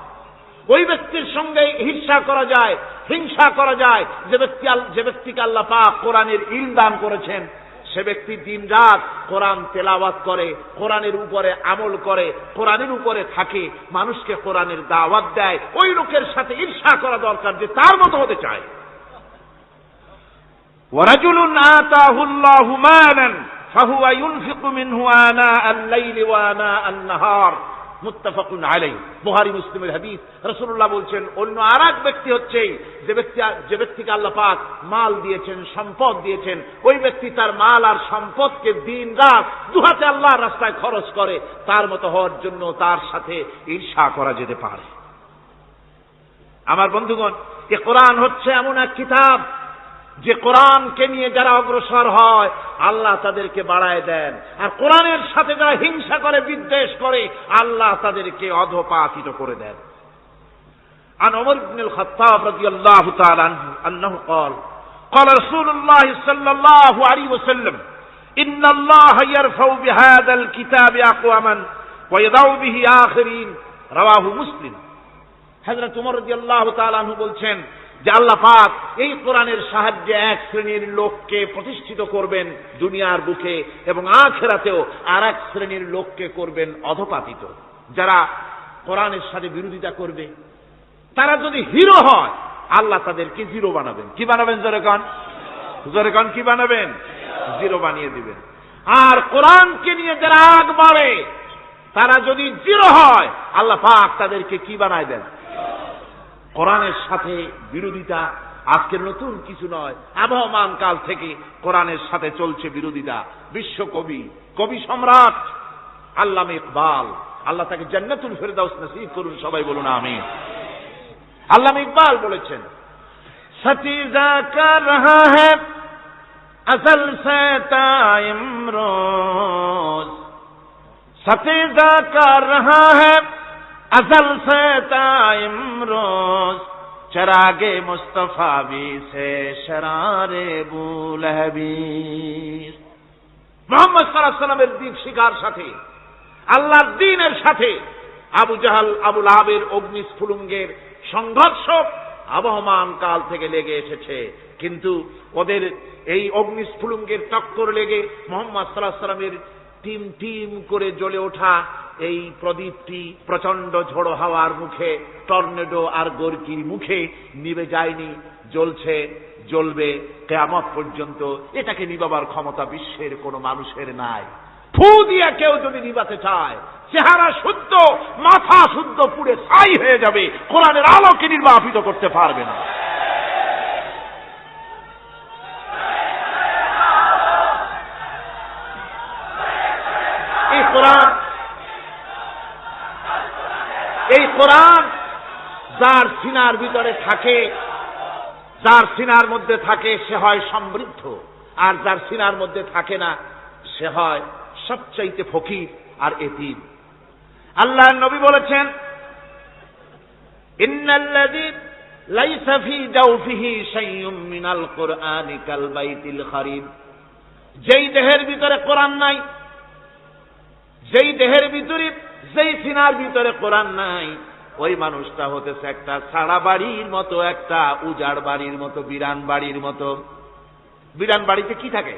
[SPEAKER 1] ওই ব্যক্তির সঙ্গে হিংসা করা যায়, হিংসা করা যায় যে ব্যক্তিকে আল্লাহ পাক কোরআনের ইলম দান করেছেন, সে ব্যক্তি দিন রাত কোরআন তেলাওয়াত করে, কোরআনের উপরে আমল করে, কোরআনের উপরে থাকে, মানুষকে কোরআনের দাওয়াত দেয়। ওই লোকের সাথে ঈর্ষা করা দরকার যে তার মতো হতে চায়। ওয়ারাজুলুন আতাহুল্লাহু মালান ফাহুয়া ইউনফিকু মিনহু আনা আল-লাইলি ওয়া আনা আন-নাহার মুত্তাফাকুন আলাইহি। বুখারী মুসলিমের হাদিস। রাসূলুল্লাহ বলছেন অন্য আরেক ব্যক্তি হচ্ছে যে ব্যক্তিকে আল্লাহ পাক মাল দিয়েছেন, সম্পদ দিয়েছেন, ওই ব্যক্তি তার মাল আর সম্পদকে দিন রাত দুহাতে আল্লাহর রাস্তায় খরচ করে, তার মতো হওয়ার জন্য তার সাথে ঈর্ষা করা যেতে পারে। আমার বন্ধুগণ, এই কোরআন হচ্ছে এমন এক কিতাব যে কোরআনকে নিয়ে যারা অগ্রসর হয় আল্লাহ তাদেরকে বাড়ায় দেন, আর কোরআনের সাথে যারা হিংসা করে, বিদ্বেষ করে, আল্লাহ তাদেরকে অধঃপাতিত করে দেন। عن عمر بن الخطاب رضي الله تعالى عنه أنه قال قال رسول الله صلى الله عليه وسلم إن الله يرفع بهذا الكتاب أقواما ويضع به آخرين رواه مسلم। হযরত ওমর রাদিয়াল্লাহু তাআলা আনহু বলছেন যে আল্লাহ পাক এই কোরআনের সাহায্যে এক শ্রেণীর লোককে প্রতিষ্ঠিত করবেন দুনিয়ার বুকে, এবং আখিরাতেও আর এক শ্রেণীর লোককে করবেন অধঃপাতিত। যারা কোরআনের সাথে বিরোধিতা করবে, তারা যদি হিরো হয় আল্লাহ তাদেরকে জিরো বানাবেন। কি বানাবেন? জোরে কান কি বানাবেন? জিরো বানিয়ে দিবেন। আর কোরআনকে নিয়ে যারা আগ বাড়ে, তারা যদি জিরো হয় আল্লাহ পাক তাদেরকে কি বানায় দেন? কোরআনের সাথে বিরোধিতা আজকের নতুন কিছু নয়, আবহমান কাল থেকে কোরআনের সাথে চলছে বিরোধিতা। বিশ্বকবি, কবি সম্রাট আল্লামা ইকবাল, আল্লাহ তাকে জান্নাতুল ফেরদাউস নসিব করুন, সবাই বলুন আমিন। আল্লামা ইকবাল বলেছেন, সতীজা কর রহা হ্যায় আসল সে তাইমরোজ, সতীজা কর রহা হ্যায় আসল সে তাইমরোজ, চরাগে মুস্তফা বি সে শরারে বুলহবীর। মুহাম্মদ সাল্লাল্লাহু আলাইহি ওয়াসাল্লামের দিন শিকার সাথে, আল্লাহর দ্বীনের সাথে আবু জাহাল, আবু লাহাবের অগ্নিস্ফুলিঙ্গের সংঘর্ষ আবহমান কাল থেকে লেগে এসেছে, কিন্তু ওদের এই অগ্নিস্ফুলিঙ্গের টক্কর লেগে মুহাম্মদ সাল্লাল্লাহু আলাইহি ওয়াসাল্লামের টিম টিম করে জ্বলে ওঠা এই প্রদীপটি প্রচন্ড ঝড়ো হাওয়ার মুখে, টর্নেডো আর গর্কির মুখে নিভে যায়নি, জ্বলছে, জ্বলবে কিয়ামত পর্যন্ত। এটাকে নিভাবার ক্ষমতা বিশ্বের কোনো মানুষের নাই। ফু দিয়ে কেউ যদি নিভাতে চায়, চেহারা শুদ্ধ, মাথা শুদ্ধ, পুড়ে ছাই হয়ে যাবে, কোরআনের আলোকে নির্বাপিত করতে পারবে না। এই কোরআন যার সিনার ভিতরে থাকে, যার সিনার মধ্যে থাকে সে হয় সমৃদ্ধ, আর যার সিনার মধ্যে থাকে না সে হয় সবচাইতে ফকির আর এতিম। আল্লাহর নবী বলেছেন, ইন্নাল্লাযী লাইসা ফী জাওফিহি শাইউম মিনাল কুরআনি কাল বাইতিল খারিব। যেই দেহের ভিতরে কোরআন নাই, যেই দেহের ভিতরে, যেই সিনার ভিতরে কোরআন নাই, ওই মানুষটা হতেছে একটা ছাড়া বাড়ির মতো, একটা উজাড় বাড়ির মতো, বিরান বাড়ির মতো। বিরান বাড়িতে কি থাকে?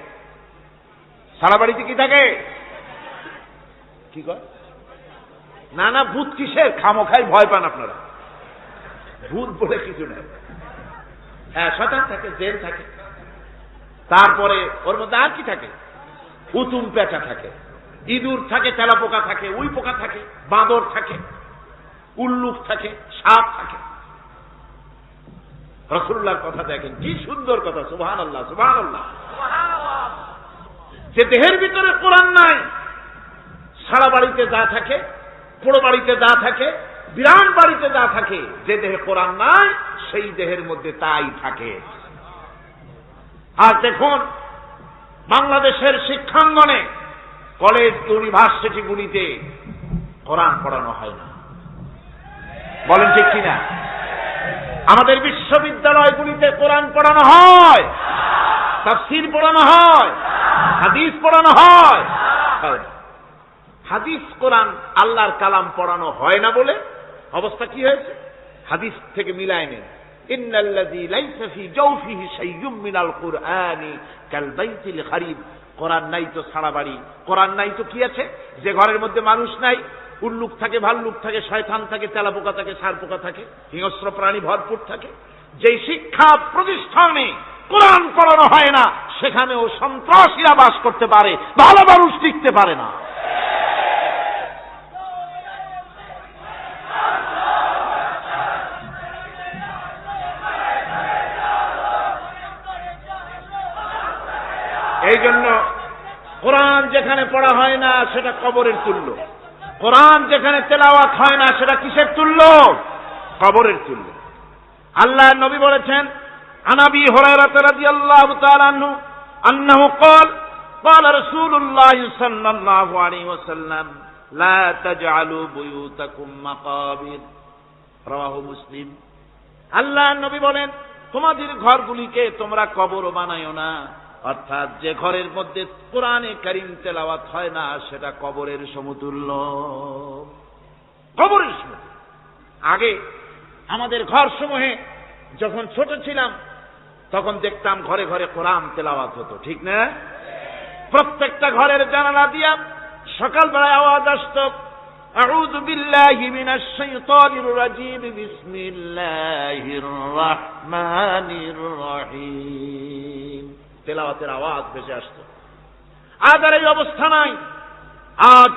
[SPEAKER 1] ছাড়া বাড়িতে কি থাকে? কি কয়? না না, ভূত কিসের? খামোখাই ভয় পান আপনারা। ভূত বলে কিছু নেই। হ্যাঁ, শয়তান থাকে, জেন থাকে, তারপরে ওর মধ্যে আর কি থাকে? উতুম পেঁচা থাকে, ইঁদুর থাকে, তেলাপোকা থাকে, উই পোকা থাকে, বাঁদর থাকে, উল্লুক থাকে, সাপ থাকে। রাসূলুল্লাহর কথা দেখেন, কি সুন্দর কথা। সুবহানাল্লাহ, সুবহানাল্লাহ। যে দেহের ভিতরে কোরআন নাই, সারা বাড়িতে যা থাকে, পোড়ো বাড়িতে যা থাকে, বিরান বাড়িতে যা থাকে, যে দেহে কোরআন নাই সেই দেহের মধ্যে তাই থাকে। আর দেখুন বাংলাদেশের শিক্ষাঙ্গনে কলেজ ইউনিভার্সিটিগুলিতে কোরআন পড়ানো হয় না, বলেন ঠিক কিনা? আমাদের বিশ্ববিদ্যালয়গুলিতে কোরআন পড়ানো হয়, তাফসীর পড়ানো হয়, হাদিস পড়ানো হয়। হাদিস কোরআন আল্লাহর কালাম পড়ানো হয় না বলে অবস্থা কি হয়েছে? হাদিস থেকে মিলায় নেন, ইন্নাল্লাযী লাইসা ফী জাওফিহি শাইয়ুম মিনাল কুরআনি কাল বাইতিল খারিব। কোরআন নাই তো সারা বাড়ি, কোরআন নাই তো কি আছে? যে ঘরের মধ্যে মানুষ নাই, উল্লুক থাকে, ভাল্লুক থাকে, শয়তান থাকে, তেলাপোকা থাকে, সারপোকা থাকে, হিংস্র প্রাণী ভরপুর থাকে। যেই শিক্ষা প্রতিষ্ঠানে কোরআন পড়ানো হয় না, সেখানেও সন্ত্রাসীরা বাস করতে পারে, ভালো মানুষ টিকতে পারে না। এই জন্য কোরআন যেখানে পড়া হয় না সেটা কবরের তুল্য, কোরআন যেখানে তেলাওয়াত হয় না সেটা কিসের তুল্য? কবরের তুল্য। আল্লাহ নবী বলেছেন, আন আবি হুরায়রা রাদিয়াল্লাহু তাআলা আনহু আন্নাহু ক্বাল ক্বালা রাসূলুল্লাহ সাল্লাল্লাহু আলাইহি ওয়াসাল্লাম লা তাজআলু বুয়ুতাকুম মাকাবির, রাওয়াহু মুসলিম। আল্লাহ নবী বলেন, তোমাদের ঘরগুলিকে তোমরা কবর বানায়ো না। অর্থাৎ যে ঘরের মধ্যে কোরআনে কারীম তেলাওয়াত হয় না সেটা কবরের সমতুল্য, কবরের সমতুল্য। আগে আমাদের ঘর সমূহে যখন ছোট ছিলাম তখন দেখতাম ঘরে ঘরে কোরআন তেলাওয়াত হতো, ঠিক না? প্রত্যেকটা ঘরের জানালা দিয়া সকালবেলায় আওয়াজ আসতো, আউযু বিল্লাহি মিনাশ শাইতানির রাজীম, বিসমিল্লাহির রাহমানির রহিম। তেলাওয়াতের আওয়াজ ভেসে আসতো। আজ আর এই অবস্থা নাই। আজ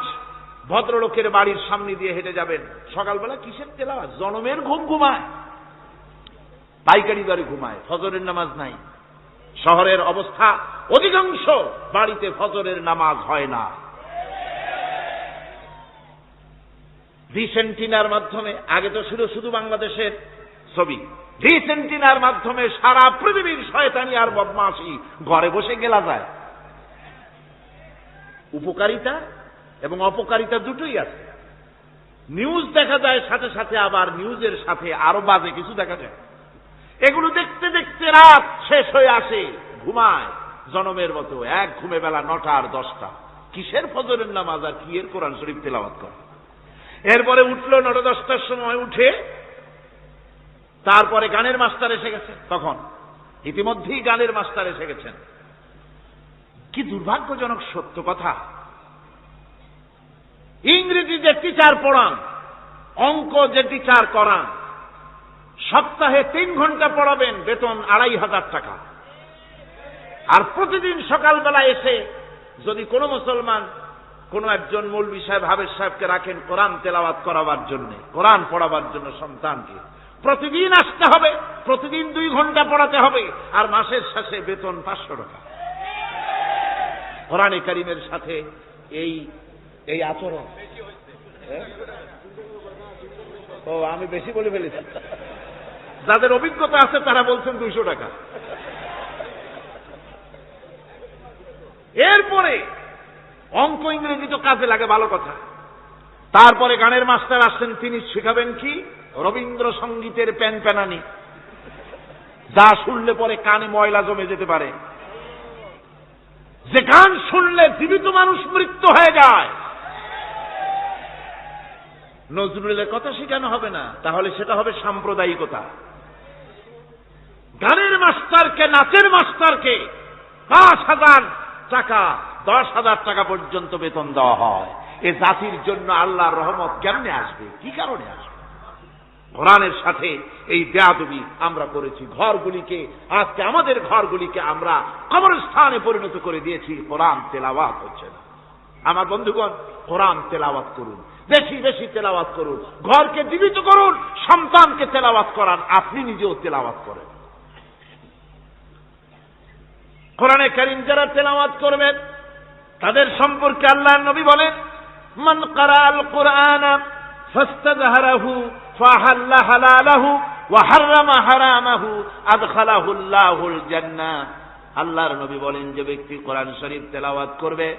[SPEAKER 1] ভদ্রলোকের বাড়ির সামনে দিয়ে হেঁটে যাবেন, সকালবেলা কিসের তেলাওয়াত? জনমের ঘুম ঘুমায়, পাইকারি দরে ঘুমায়, ফজরের নামাজ নাই। শহরের অবস্থা, অধিকাংশ বাড়িতে ফজরের নামাজ হয় না। ভিসেন্টিনার মাধ্যমে, আগে তো ছিল শুধু বাংলাদেশের ছবি, ভিসেন্টিনার মাধ্যমে সারা পৃথিবীর শয়তানি আর বদমাশি ঘরে বসে গেলা যায়। উপকারিতা এবং অপকারিতা দুটোই আছে। নিউজ দেখা যায়, সাথে সাথে আবার নিউজের সাথে আরো বাজে কিছু দেখা যায়। এগুলো দেখতে দেখতে রাত শেষ হয়ে আসে, ঘুমায় জনমের মতো, এক ঘুমে বেলা 9টা আর 10টা। কিসের ফজরের নামাজ আর কি এর কোরআন শরীফ তেলাওয়াত করে। এরপরে উঠলো 9টা 10টার সময়, উঠে তারপরে গানের মাস্টার এসে গেছে। তখন ইতিমধ্যেই গানের মাস্টার এসে গেছেন। কি দুর্ভাগ্যজনক সত্য কথা, ইংরেজি যে টিচার পড়ান, অঙ্ক যে টিচার করান, সপ্তাহে 3 ঘন্টা পড়াবেন, বেতন 2500 টাকা। আর প্রতিদিন সকালবেলা এসে যদি কোনো মুসলমান কোন একজন মৌলভী সাহেব, হাফেজ সাহেবকে রাখেন কোরআন তেলাওয়াত করাবার জন্য, কোরআন পড়াবার জন্য সন্তানকে, প্রতিদিন আসতে হবে, প্রতিদিন 2 ঘন্টা পড়াতে হবে, আর মাসের শেষে বেতন 500 টাকা। কোরআনে কারীমের সাথে এই আচরণ। ও, আমি বেশি বলে ফেলেছি। যাদের অভিজ্ঞতা আছে তারা বলছেন 200 টাকা। এরপরে অঙ্ক ইংরেজি তো কাজে লাগে, ভালো কথা। তারপরে গানের মাস্টার আসছেন, তিনি শেখাবেন কি? রবীন্দ্রসঙ্গীতের প্যানপ্যানানি, যা শুনলে পরে কানে ময়লা জমে যেতে পারে, যে গান শুনলে জীবিত মানুষ মৃত্যু হয়ে যায়। নজরুলের কথা শেখানো হবে না, তাহলে সেটা হবে সাম্প্রদায়িকতা। গানের মাস্টারকে, নাচের মাস্টারকে 5,000 টাকা, 10,000 টাকা পর্যন্ত বেতন দেওয়া হয়। এ জাতির জন্য আল্লাহর রহমত কেমনে আসবে? কি কারণে আসবে? কোরআনের সাথে এই বেয়াদবি আমরা করেছি। ঘরগুলিকে, আজকে আমাদের ঘরগুলিকে আমরা কবরস্থানে পরিণত করে দিয়েছি। কোরআন তেলাওয়াত হচ্ছে না। আমার বন্ধুগণ, কোরআন তেলাওয়াত করুন, বেশি বেশি তেলাওয়াত করুন, ঘরকে জীবিত করুন, সন্তানকে তেলাওয়াত করান, আপনি নিজেও তেলাওয়াত করেন। কোরআনে কারীম যারা তেলাওয়াত করবেন তাদের সম্পর্কে আল্লাহর নবী বলেন, মান ক্বারাআল কুরআনা ফাস্তাযহারাহু ফাহাল্লা হালালাহু ওয়া হাররামা হারামাহু আদখালাহুল্লাহুল জান্নাহ আল্লাহর নবী বলেন, যে ব্যক্তি কোরআন শরীফ তেলাওয়াত করবে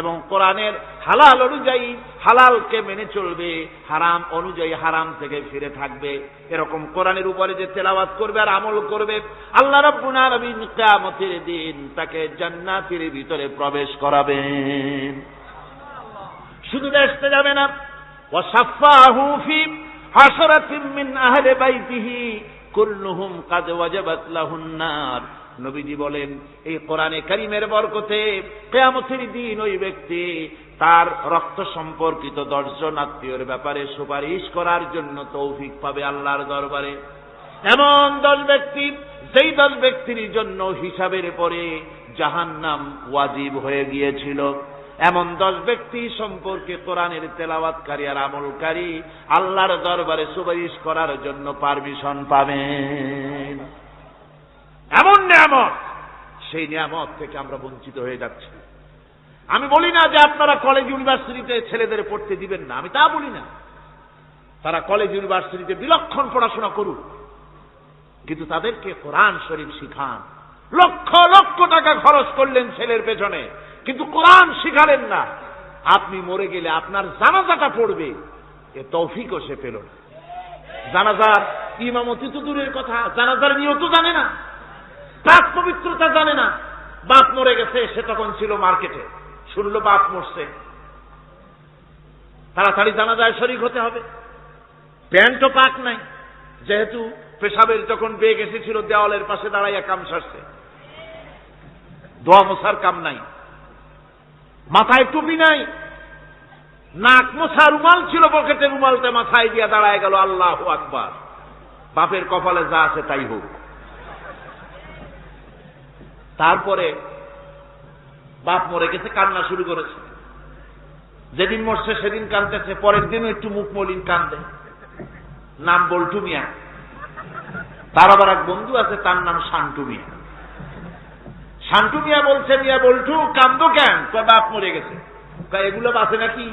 [SPEAKER 1] এবং কোরআনের হালাল অনুযায়ী হালালকে মেনে চলবে, হারাম অনুযায়ী হারাম থেকে ফিরে থাকবে, এরকম কোরআনের উপরে যে তেলাওয়াত করবে আর আমল করবে, আল্লাহ রাব্বুল আলামিন কিয়ামতের দিন তাকে জান্নাতের ভিতরে প্রবেশ করাবেন। শুধু বেহেশতে যাবে না, ওয়াসাফাহু ফি হাসরাতিন মিন আহলি বাইতিহি কুল্লুহুম কাদ ওয়াজাবাত লাহুন নার। নবীজি বলেন, এই কোরআনে কারীমের বরকতে কিয়ামতের দিন ওই ব্যক্তি তার রক্ত সম্পর্কিত 10 জন আত্মীয়ের ব্যাপারে সুপারিশ করার জন্য তৌফিক পাবে আল্লাহর দরবারে। এমন 10 ব্যক্তি, যেই 10 ব্যক্তির জন্য হিসাবের পরে জাহান্নাম ওয়াজিব হয়ে গিয়েছিল, এমন 10 ব্যক্তি সম্পর্কে কোরআনের তেলাওয়াতকারী আর আমলকারী আল্লাহর দরবারে সুপারিশ করার জন্য পারমিশন পাবেন। এমন নিয়ামত, সেই নিয়ামত থেকে আমরা বঞ্চিত হয়ে যাচ্ছি। আমি বলি না যে আপনারা কলেজ ইউনিভার্সিটিতে ছেলেদের পড়তে দিবেন না, আমি তা বলি না। তারা কলেজ ইউনিভার্সিটিতে বিলক্ষণ পড়াশোনা করুক, কিন্তু তাদেরকে কোরআন শরীফ শিখান। লক্ষ লক্ষ টাকা খরচ করলেন ছেলের পেছনে, কিন্তু কোরআন শিখালেন না। আপনি মরে গেলে আপনার জানাজাটা পড়বে, এ তৌফিকও সে পেল না। জানাজার ইমামতি তো দূরের কথা, জানাজার নিয়ত জানে না, পাক পবিত্রতা জানে না। বাপ মরে গেছে, সে তখন ছিল মার্কেটে, শুনলো বাপ মরছে, তাড়াতাড়ি জানাজায় শরীক হতে হবে। প্যান্টও পাক নাই, যেহেতু পেশাবের যখন বেগ এসেছিল দেওয়ালের পাশে দাঁড়াইয়া কাম সারছে, দোয়া মোছার কাম নাই, মাথায় টুপি নাই, নাক মোছা রুমাল ছিল পকেটে, রুমালতে মাথায় দিয়া দাঁড়ায় গেল, আল্লাহু আকবার। বাপের কপালে যা আছে তাই হোক। তারপরে বাপ মরে গেছে, কান্না শুরু করেছে। যেদিন মরছে সেদিন কাঁদতেছে, পরের দিনও একটু মুখ মলিন কান্দে। নাম বল্টু মিয়া। তার আবার এক বন্ধু আছে, তার নাম শান্টু মিয়া। শান্টু মিয়া বলছে, মিয়া বল্টু কান্দো কেন? বাপ মরে গেছে। এগুলো বাঁচে নাকি?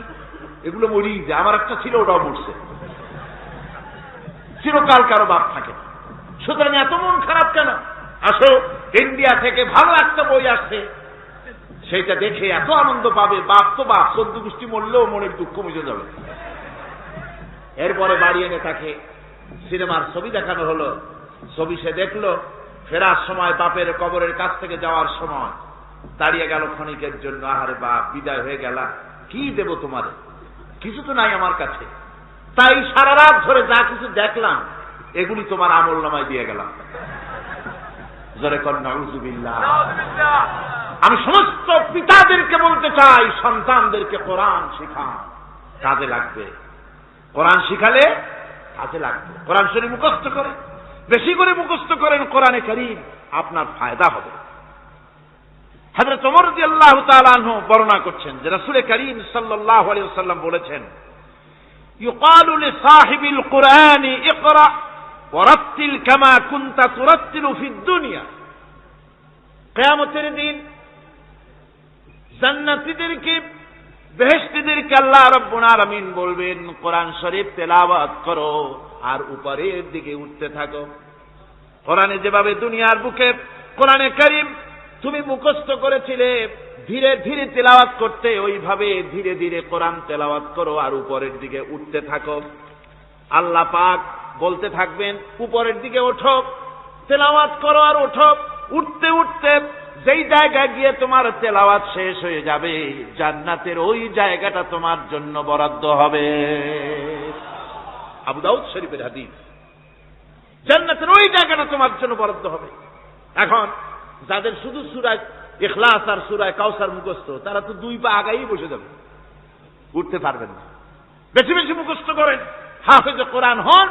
[SPEAKER 1] এগুলো মরিই যায়। আমার একটা ছিল, ওটাও মরছে। চিরকাল কারো বাপ থাকে, সুতরাং এত মন খারাপ কেন? আসো, ইন্ডিয়া থেকে ভালো একটা বই আসছে, সেইটা দেখে এত আনন্দ পাবে। বাপ তো বাপ, 14 গোষ্ঠী মরলেও মনের দুঃখ মুছে যাবে। এরপরে বাড়ি এনে তাকে সিনেমার ছবি দেখানো হলো। ছবি সে দেখলো, ফেরার সময় বাপের কবরের কাছ থেকে যাওয়ার সময় দাঁড়িয়ে গেল ক্ষণিকের জন্য। আহারে বাপ, বিদায় হয়ে গেলা, কি দেব তোমারে? কিছু তো নাই আমার কাছে, তাই সারা রাত ধরে যা কিছু দেখলাম এগুলি তোমার আমল নামায় দিয়ে গেলাম। জোরে কর নাউযুবিল্লাহ। আমি সমস্ত পিতাদেরকে বলতে চাই, সন্তানদেরকে কোরআন শিখান, কাজে লাগবে। কোরআন শিখালে কাজে লাগবে। কোরআন শরীফ মুখস্থ করেন, বেশি করে মুখস্থ করেন কোরআনে কারীম, আপনার ফায়দা হবে। হযরত ওমর রাদিয়াল্লাহু তাআলা আনহু বর্ণনা করছেন যে রাসূল কারীম সাল্লাল্লাহু আলাইহি ওয়াসাল্লাম বলেছেন, ইউকালু লিসাহিবিল কুরআনি ইকরা ওয়ারাত্তিল কামা কুনতা তুরাত্তিলু ফিদ দুনিয়া। কিয়ামতের দিন জান্নাতীদেরকে, বেহেশতীদেরকে আল্লাহ রাব্বুল আলামিন বলবেন, কোরআন শরীফ তেলাওয়াত করো আর উপরের দিকে উঠতে থাকো। কোরআনে যেভাবে দুনিয়ার বুকে কোরআনে কারীম তুমি মুখস্থ করেছিলে, ধীরে ধীরে তেলাওয়াত করতে, ওইভাবে ধীরে ধীরে কোরআন তেলাওয়াত করো আর উপরের দিকে উঠতে থাকো। আল্লাহ পাক বলতে থাকবেন, উপরের দিকে ওঠো, তেলাওয়াত করো আর ওঠো। উঠতে উঠতে যেই জায়গায় গিয়ে তোমার তেলাওয়াত শেষ হয়ে যাবে, জান্নাতের ওই জায়গাটা তোমার জন্য বরাদ্দ হবে। আবু দাউদ শরীফের হাদিস। জান্নাতের ওই জায়গাটা তোমার জন্য বরাদ্দ হবে। এখন যাদের শুধু সূরা ইখলাস আর সূরা কাউসার মুখস্থ, তারা তো 2 পা আগাই বসে যাবে, উঠতে পারবেন না। বেশি বেশি মুখস্থ করেন, হাফেজে কোরআন হন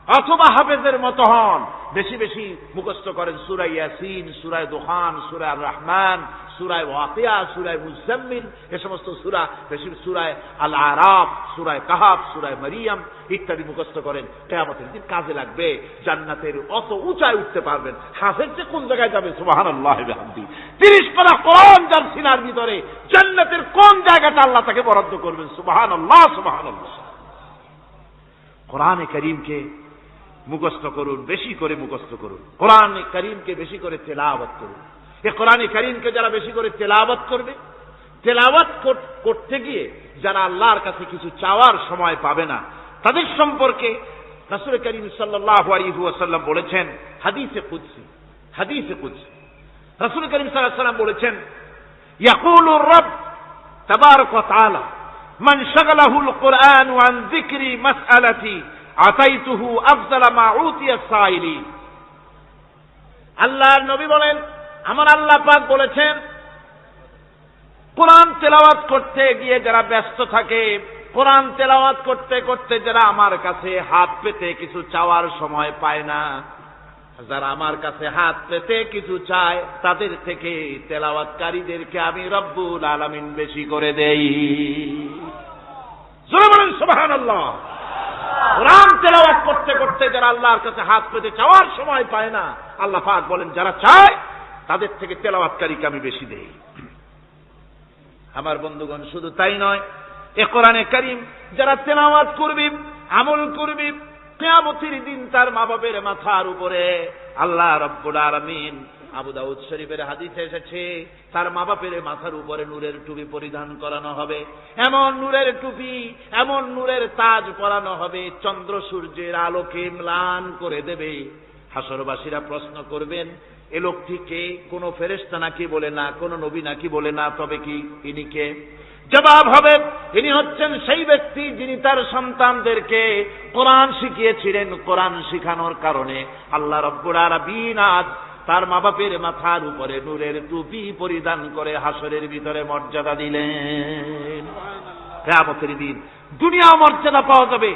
[SPEAKER 1] অথবা হাফেজের মতো হন। বেশি বেশি মুখস্থ করেন সূরা ইয়াসিন, সূরা দুখান, সূরা আর রহমান, সূরা ওয়াকিয়া, সূরা মুজাম্মিল, এই সমস্ত সূরা, বেশি সূরা আল আরাফ, সূরা কাহাফ, সূরা মারিয়াম ইত্যাদি মুখস্থ করেন। কিয়ামতের দিন কাজে লাগবে। জান্নাতের অত উঁচায় উঠতে পারবেন। হাফেজ যে কোন জায়গায় যাবে, সুবহানাল্লাহি ওয়া বিহামদি। 30 পারা কোরআন যার সিনার ভিতরে, জান্নাতের কোন জায়গাটা আল্লাহ তাকে বরাদ্দ করবেন। সুবহানাল্লাহ, সুবহানাল্লাহ। কোরআনে কারীমকে মুখস্থ করুন, বেশি করে মুখস্থ করুন। কোরআন কারীমকে বেশি করে তেলাওয়াত করুন। এই কোরআন কারীমকে যারা বেশি করে তেলাওয়াত করবে, তেলাওয়াত করতে গিয়ে যারা আল্লাহর কাছে কিছু চাওয়ার সময় পাবে না, তাদের সম্পর্কে রাসূল করিম সাল্লাল্লাহু আলাইহি ওয়াসাল্লাম বলেছেন হাদিসে কুদসি, রাসূল করিম সাল্লাল্লাহু আলাইহি ওয়াসাল্লাম বলেছেন, ইয়াকুলু রাব্ব তাবারাক ওয়া তাআলা মান শাগালাহুল কুরআন আন যিকরি মাসআলাতি আতাইতুহু আফযালা মা উতিয়া সাইলি। আল্লাহর নবী বলেন, আমার আল্লাহ পাক বলেছেন, কোরআন তেলাওয়াত করতে গিয়ে যারা ব্যস্ত থাকে, কোরআন তেলাওয়াত করতে করতে যারা আমার কাছে হাত পেতে কিছু চাওয়ার সময় পায় না, যারা আমার কাছে হাত পেতে কিছু চায়, তাদের থেকে তেলাওয়াতকারীদেরকে আমি রব্বুল আলামিন বেশি করে দেই। জোরে বলেন সুবহানাল্লাহ। কোরআন তেলাওয়াত করতে করতে যারা আল্লাহর কাছে হাত পেতে চাওয়ার সময় পায় না, আল্লাহ পাক বলেন যারা চায় তাদের থেকে তেলাওয়াতকারীকে আমি বেশি দেই। আমার বন্ধুগণ, শুধু তাই নয়, এ কোরআনে কারীম যারা তেলাওয়াত করবে, আমল করবে, কিয়ামতের দিন তার মা বাপের মাথার উপরে আল্লাহ রাব্বুল আলামিন, আবু দাউদ শরীফের হাদিসে এসেছে, তার মা বাপের মাথার উপরে নূরের টুপি পরিধান করানো হবে। এমন নূরের টুপি, এমন নূরের তাজ পরানো হবে, চন্দ্র সূর্যের আলোকে ম্লান করে দেবে। হাসরবাসীরা প্রশ্ন করবেন, এ লোকটিকে কোন ফেরেশতা নাকি বলে না, কোন নবী নাকি বলে না, তবে কি ইনি কে? জবাব হবে, ইনি হচ্ছেন সেই ব্যক্তি যিনি তার সন্তানদেরকে কোরআন শিখিয়েছিলেন। কোরআন শিখানোর কারণে আল্লাহ রাব্বুল আলামিন আজ তার মা বাপের মাথার উপরে নূরের টুপি পরিধান করে হাসরের ভিতরে মর্যাদা দিলেন। কিয়ামতের দিন দুনিয়া মর্যাদা পাওয়া যাবে,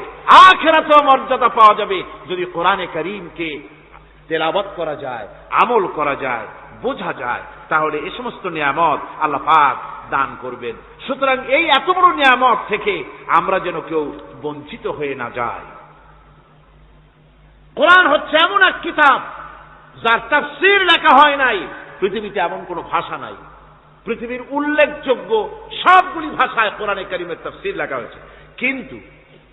[SPEAKER 1] আখিরাতেও মর্যাদা পাওয়া যাবে যদি কোরআনে কারীমকে তেলাওয়াত করা যায়, আমল করা যায়, বোঝা যায়, তাহলে এই সমস্ত নিয়ামত আল্লাহ পাক দান করবেন। সুতরাং এই এত বড় নিয়ামত থেকে আমরা যেন কেউ বঞ্চিত হয়ে না যাই। কোরআন হচ্ছে এমন এক কিতাব যার তাফসীর লেখা হয় নাই। পৃথিবীতে এমন কোন ভাষা নাই, পৃথিবীর উল্লেখযোগ্য সবগুলি ভাষায় কোরআনে কারীমের তাফসীর লেখা হয়েছে, কিন্তু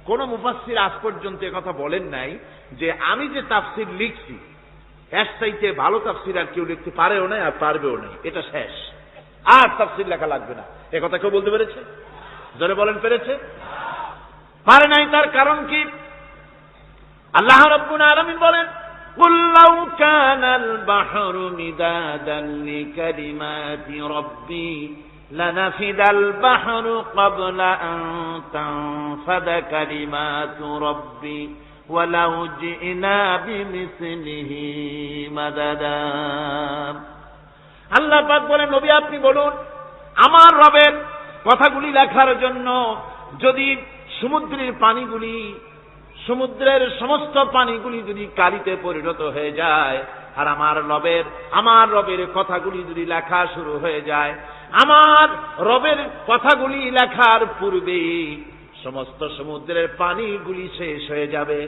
[SPEAKER 1] কোন মুফাসসির আজ পর্যন্ত কথা বলেন নাই যে আমি যে তাফসীর লিখছি এর চাইতে ভালো তাফসীর আর কেউ লিখতে পারেও না আর পারবেও না, এটা শেষ, আর তাফসীর লেখা লাগবে না। এ কথা কেউ বলতে পেরেছে? জোরে বলেন, পেরেছে? পারে নাই। তার কারণ কি? আল্লাহ রাব্বুল আলামিন বলেন, কুল লাউ কানাল বাহরু মিদাদান লিকালিমাতি রাব্বি লানাফিদাল বাহরু ক্বাবলা আন তানফাদা কালিমাতু রাব্বি ওয়ালাউ জিনা বিমিসলিহি মাদাদা। আল্লাহ পাক বলেন, নবী আপনি বলুন, আমার রবের কথাগুলি লেখার জন্য যদি সমুদ্রের পানিগুলি, সমুদ্রের সমস্ত পানিগুলি যদি কালিতে পরিণত হয়ে যায়, আর আমার রবের কথাগুলি যদি লেখা শুরু হয়ে যায়, আমার রবের কথাগুলি লেখার পূর্বে সমস্ত সমুদ্রের পানিগুলি শেষ হয়ে যাবে।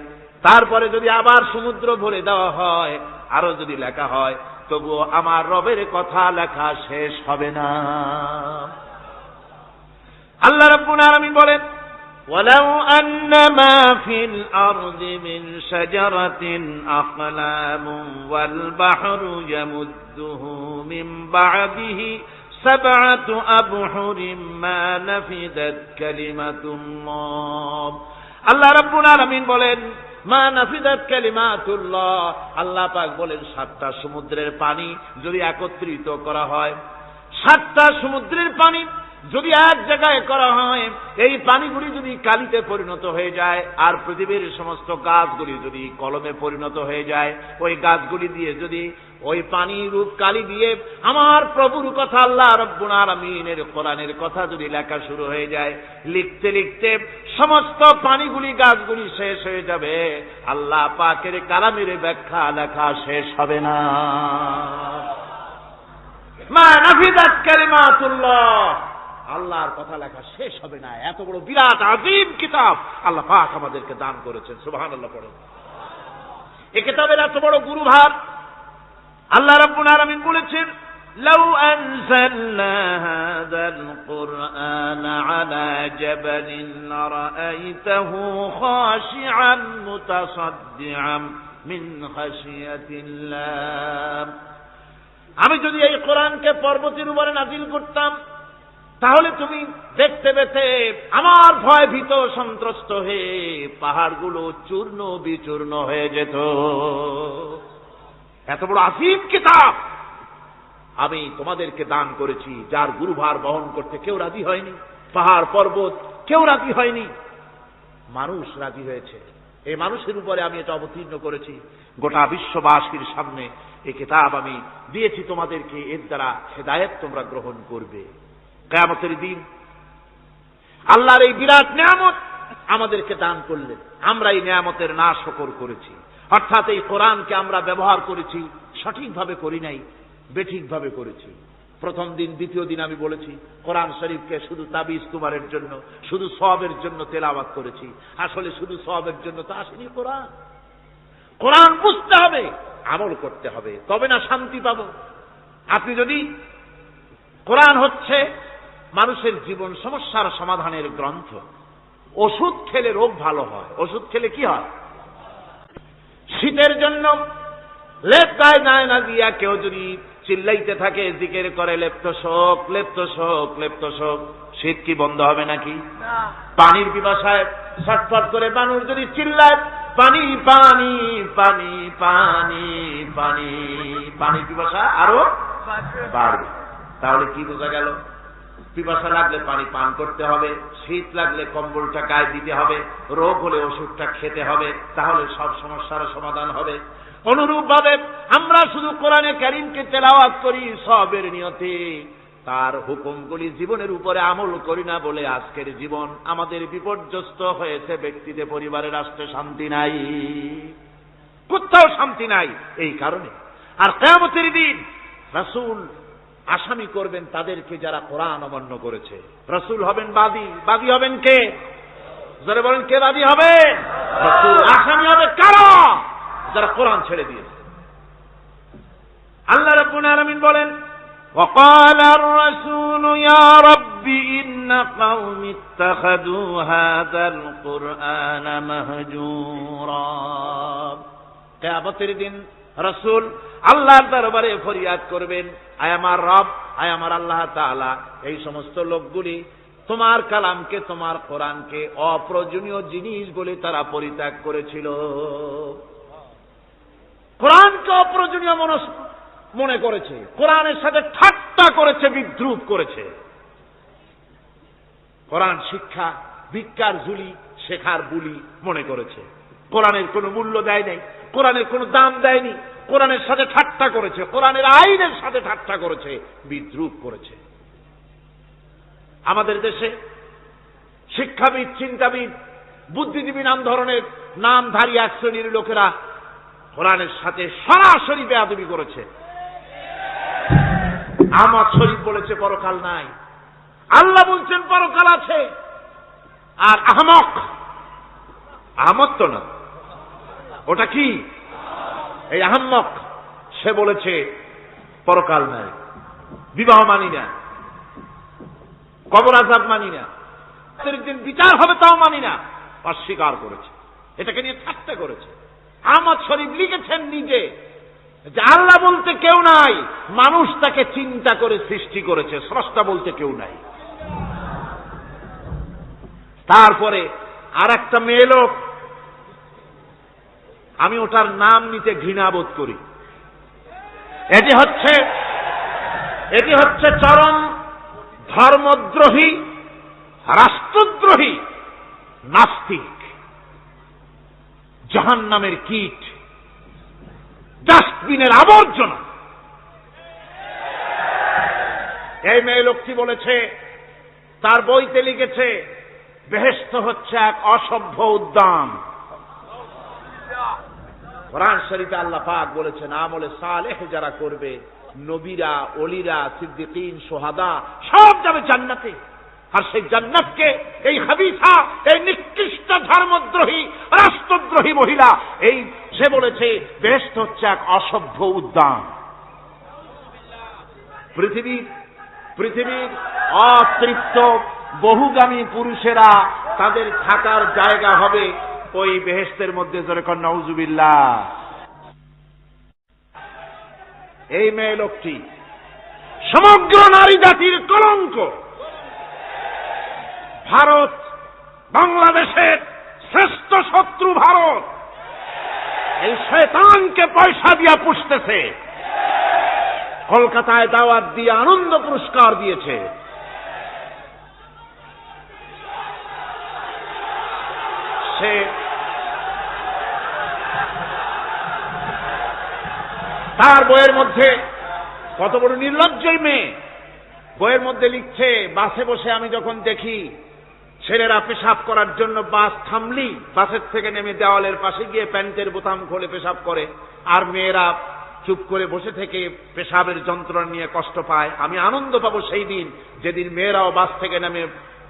[SPEAKER 1] তারপরে যদি আবার সমুদ্র ভরে দেওয়া হয়, আরো যদি লেখা হয়, তবুও আমার রবের কথা লেখা শেষ হবে না। আল্লাহ রাব্বুল আলামিন বলেন, ওয়ালাউ আন্নামা ফিল আরদি মিন শাজারাতিন আকলামুন ওয়াল বাহরু ইয়ামুদ্দুহু মিন বা'দিহি সাবআতু আবহুরিন মা নাফিদাত কালিমাতুল্লাহ। আল্লাহ রাব্বুল আলামিন বলেন, মা নাফিদাত কালিমাতুল্লাহ। আল্লাহ পাক বলেন, 7টা সমুদ্রের পানি যদি একত্রিত করা হয়, 7টা সমুদ্রের পানি যদি এক জায়গায় করা হয়, এই পানিগুলি যদি কালিতে পরিণত হয়ে যায়, আর পৃথিবীর সমস্ত গাছগুলি যদি কলমে পরিণত হয়ে যায়, ওই গাছগুলি দিয়ে যদি ওই পানি রূপ কালি দিয়ে আমার প্রভুর কথা, আল্লাহ রাব্বুল আলামিনের কোরআনের কথা যদি লেখা শুরু হয়ে যায়, লিখতে লিখতে সমস্ত পানিগুলি, গাছগুলি শেষ হয়ে যাবে, আল্লাহ পাকের কালামের ব্যাখ্যা লেখা শেষ হবে না। মা নাফিদাত কালিমাতুল্লাহ, আল্লাহর কথা লেখা শেষ হবে না। এত বড় বিরাট আযীম কিতাব আল্লাহ পাক আমাদেরকে দান করেছেন। সুবহানাল্লাহ পড়ুন। এই কিতাবের এত বড় গুরুভার আল্লাহ রাব্বুল আলামিন বলেছেন, লাউ আনজালনা হাযাল কুরআনা আলা জাবালিন লারাআইতাহু খাশিআন মুতাসাদ্দিআন মিন খাশিয়াতিল্লাহ। আমি যদি এই কোরআনকে পর্বতের উপরে নাজিল করতাম, তাহলে তুমি দেখতে পেতে আমার ভয় ভীত সন্ত্রস্ত হয়ে পাহাড়গুলো চূর্ণ বিচূর্ণ হয়ে যেত। এত বড় আসিম কিতাব আমি তোমাদেরকে দান করেছি, যার গুরুভার বহন করতে কেউ রাজি হয়নি, পাহাড় পর্বত কেউ রাজি হয়নি, মানুষ রাজি হয়েছে। এই মানুষের উপরে আমি এটা অবতীর্ণ করেছি, গোটা বিশ্ববাসীর সামনে এই কিতাব আমি দিয়েছি তোমাদেরকে, এর দ্বারা হেদায়েত তোমরা গ্রহণ করবে। কিয়ামতের দিন আল্লাহর এই বিরাট নিয়ামত আমাদেরকে দান করলেন, আমরা এই নিয়ামতের নাশকর করেছি, অর্থাৎ এই কোরআনকে আমরা ব্যবহার করেছি সঠিকভাবে করি নাই, বেঠিকভাবে করেছি। প্রথম দিন দ্বিতীয় দিন আমি বলেছি কোরআন শরীফকে শুধু তাবিজ তুমারের জন্য, শুধু সওয়াবের জন্য তেলাওয়াত করেছি। আসলে শুধু সওয়াবের জন্য তো আসেনি কোরআন। কোরআন বুঝতে হবে, আমল করতে হবে, তবে না শান্তি পাব। আপনি যদি কোরআন হচ্ছে মানুষের জীবন সমস্যার সমাধানের গ্রন্থ। ওষুধ খেলে রোগ ভালো হয়, ওষুধ খেলে কি হয়? শীতের জন্য লেপ গায়ে গায়ে না দিয়া কেউ যদি চিল্লাইতে থাকে, জিকির করে লেপ্তশোক লেপ্তশোক লেপ্তশোক, শীত কি বন্ধ হবে নাকি? পানির পিপাসায় ছটফট করে মানুষ যদি চিল্লায় পানি পানি পানি পানি পানি, পানির পিপাসা আরো বাড়বে। তাহলে কি বোঝা গেল? পিপাসা লাগলে পানি পান করতে হবে, শীত লাগলে কম্বলটা গায়ে দিতে হবে, রোগ হলে ওষুধটা খেতে হবে, তাহলে সব সমস্যার সমাধান হবে। অনুরূপ ভাবে আমরা শুধু কোরআনে কারীমকে তেলাওয়াত করি সওয়াবের নিয়তে, তার হুকুমগুলি জীবনের উপরে আমল করি না বলে আজকের জীবন আমাদের বিপর্যস্ত হয়েছে। ব্যক্তিতে, পরিবারে, রাষ্ট্রে শান্তি নাই, কোথাও শান্তি নাই এই কারণে। আর কিয়ামতের দিন রাসূল আসামি করবেন তাদেরকে যারা কোরআন অমান্য করেছে। রাসূল হবেন বাদী, বাদী হবেন কে? যারা বলেন কে বাদী হবেন? রাসূল। আসামি হবে কারা? যারা কোরআন ছেড়ে দিয়েছে। আল্লাহ রাব্বুল আলামিন বলেন وقال الرسول يا رب إن قوم اتخذوا هذا القرآن مهجورا। কিয়ামতের দিন রাসূল আল্লাহর দরবারে ফরিয়াদ করবেন, আয় আমার রব, আয় আমার আল্লাহ তাআলা, এই সমস্ত লোকগুলি তোমার কালামকে, তোমার কোরআনকে অপ্রয়োজনীয় জিনিস বলে তারা পরিত্যাগ করেছিল। কোরআনকে অপ্রয়োজনীয় মনে করেছে, কোরআনের সাথে ঠাট্টা করেছে, বিদ্রুপ করেছে। কোরআন শিক্ষা ভিক্ষার ঝুলি, শেখার বুলি মনে করেছে। কোরআনের কোনো মূল্য দেয় নাই, কোরআনের কোনো দাম দেয়নি, কোরআনের সাথে ঠাট্টা করেছে, কোরআনের আইনের সাথে ঠাট্টা করেছে, বিদ্রুপ করেছে। আমাদের দেশে শিক্ষাবিদ, চিন্তাবিদ, বুদ্ধিজীবী নাম ধরনের নামধারী এক শ্রেণীর লোকেরা কোরআনের সাথে সরাসরি বেয়াদবি করেছে। আহমদ শরীফ বলেছে পরকাল নাই, আল্লাহ বলছেন পরকাল আছে। আর আহমদ তো না, ওটা কি? এই আহম্মক, সে বলেছে পরকাল নাই, বিবাহ মানি না, কবর আযাব মানি না, দিন বিচার হবে তাও মানি না, অস্বীকার করেছে। এটাকে নিয়ে ঠাট্টা করেছে। আহমদ শরীফ লিখেছেন নিজে যে আল্লাহ বলতে কেউ নাই, মানুষ তাকে চিন্তা করে সৃষ্টি করেছে, স্রষ্টা বলতে কেউ নাই। তারপরে আর একটা মেয়ে লোক, আমি ওটার নাম নিতে ঘৃণাবোধ করি, এটি হচ্ছে চরম ধর্মদ্রোহী, রাষ্ট্রদ্রোহী, নাস্তিক, জাহান্নামের কীট, ডাস্টবিনের আবর্জনা। এই মেয়ে লোকটি বলেছে, তার বইতে লিখেছে বেহেশত হচ্ছে এক অসভ্য উদ্যান। কোরআন শরীফে আল্লাহ পাক বলেছেন আমলে সালেহ যারা করবে, নবীরা, ওলিরা, সিদ্দিকিন, শুহাদা সব যাবে জান্নাতে। আর সেই জান্নাতকে এই হাবিসা, এই নিকৃষ্ট ধর্মদ্রোহী, রাষ্ট্রদ্রোহী মহিলা, এই সে বলেছে বেহেশত হচ্ছে এক অসভ্য উদ্যান। পৃথিবীর অতৃপ্ত বহুগামী পুরুষেরা তাদের থাকার জায়গা হবে ওই বেহেশতের মধ্যে। যেরকম নাউজুবিল্লাহ। এই মেয়ে লোকটি সমগ্র নারী জাতির কলঙ্ক। ভারত বাংলাদেশের শ্রেষ্ঠ শত্রু। ভারত এই শয়তানকে পয়সা দিয়া পুষতেছে। কলকাতায় দাওয়াত দিয়ে আনন্দ পুরস্কার দিয়েছে। সে তার বইয়ের মধ্যে, কত বড় নির্লজ্জই মেয়ে, বইয়ের মধ্যে লিখছে, বাসে বসে আমি যখন দেখি ছেলেরা পেশাব করার জন্য বাস থামলি বাসের থেকে নেমে দেওয়ালের পাশে গিয়ে প্যান্টের বোতাম খুলে পেশাব করে, আর মেয়েরা চুপ করে বসে থেকে পেশাবের যন্ত্রণা নিয়ে কষ্ট পায়, আমি আনন্দ পাবো সেই দিন যেদিন মেয়েরাও বাস থেকে নেমে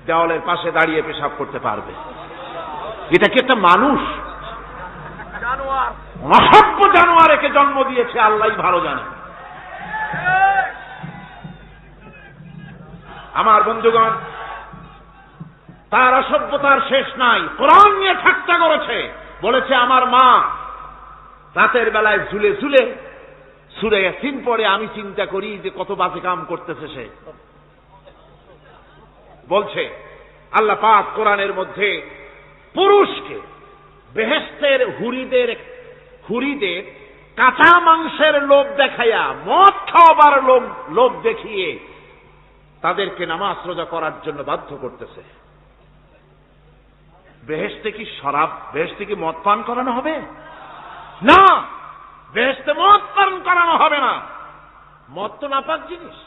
[SPEAKER 1] দেওয়ালের পাশে দাঁড়িয়ে পেশাব করতে পারবে। এটা কি একটা মানুষ? অসভ্য জানোয়ার একে জন্ম দিয়েছে, আল্লাহই ভালো জানে। আমার বন্ধুগণ, তার অসভ্যতার শেষ নাই। কোরআন নিয়ে ঠাট্টা করেছে, বলেছে আমার মা রাতের বেলায় ঝুলে ঝুলে সূরা ইয়াসিন পড়ে, আমি চিন্তা করি যে কত বাজে কাম করতেছে সে। বলছে আল্লাহ পাক কোরআনের মধ্যে পুরুষকে বেহেশতের হুরিদের কাঁচা মাংসের লোভ দেখাইয়া, মদ খাওয়াবার লোভ দেখিয়ে তাদেরকে নামাজ রোজা করার জন্য বাধ্য করতেছে। বেহেশতে কি শরাব, বেহেশতে কি মদ পান করানো হবে? না, বেহেশতে মদ পান করানো হবে না। মদ তো নাপাক জিনিস।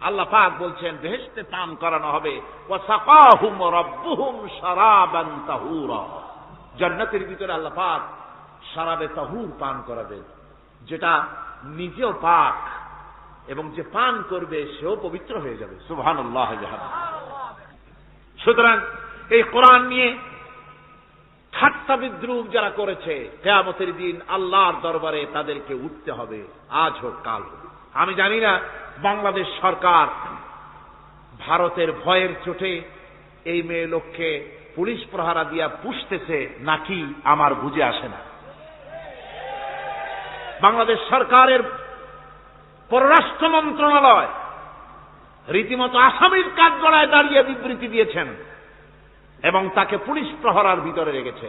[SPEAKER 1] আল্লাহ পাক বলছেন বেহেশতে পান করানো হবে। ওয়াসাকাহুম রাব্বুহুম শারাবান তাহুরা। জান্নাতের ভিতরে আল্লাহ পাক শারাবে তাহুর পান করাবেন, যেটা নিজেও পাক এবং যে পান করবে সেও পবিত্র হয়ে যাবে। সুবহানাল্লাহ। সুতরাং এই কোরআন নিয়ে ঠাট্টা বিদ্রুপ যারা করেছে, কিয়ামতের দিন আল্লাহর দরবারে তাদেরকে উঠতে হবে, আজ হোক কাল হোক। আমি জানি না বাংলাদেশ সরকার ভারতের ভয়ের চোটে এই মেয়ে লোককে পুলিশ প্রহারা দিয়া পুষতেছে নাকি আমার বুঝে আসে না। বাংলাদেশ সরকারের পররাষ্ট্র মন্ত্রণালয় রীতিমতো আসামির কাঠগড়ায় দাঁড়িয়ে বিবৃতি দিয়েছেন এবং তাকে পুলিশ প্রহরার ভিতরে রেখেছে।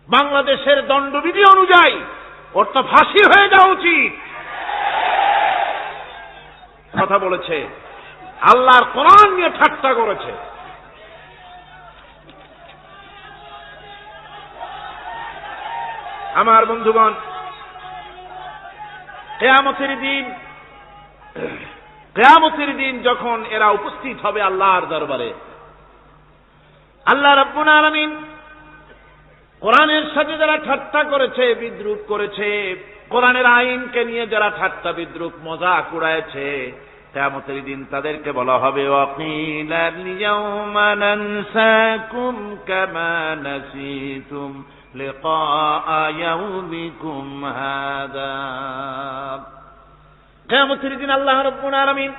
[SPEAKER 1] বাংলাদেশের দণ্ডবিধি অনুযায়ী ওর তো ফাঁসি হয়ে যাওয়া উচিত কথা বলেছে। আল্লাহর কোরআন নিয়ে ঠাট্টা করেছে। আমার বন্ধুগণ, কিয়ামতের দিন যখন এরা উপস্থিত হবে আল্লাহর দরবারে, আল্লাহ রাব্বুল আলামিন কোরআনের সাথে যারা ঠাট্টা করেছে, বিদ্রুপ করেছে, কোরআনের আইনকে নিয়ে যারা ঠাট্টা বিদ্রুপ মজাক উড়াইছে, কিয়ামতের দিন তাদেরকে বলা হবে ওয়াকিলাল ইয়াউমা নানসাকুম কামা নাসিতুম লিকা ইয়াউমিকুম হাদা। কিয়ামতের দিন আল্লাহ রাব্বুল আলামিন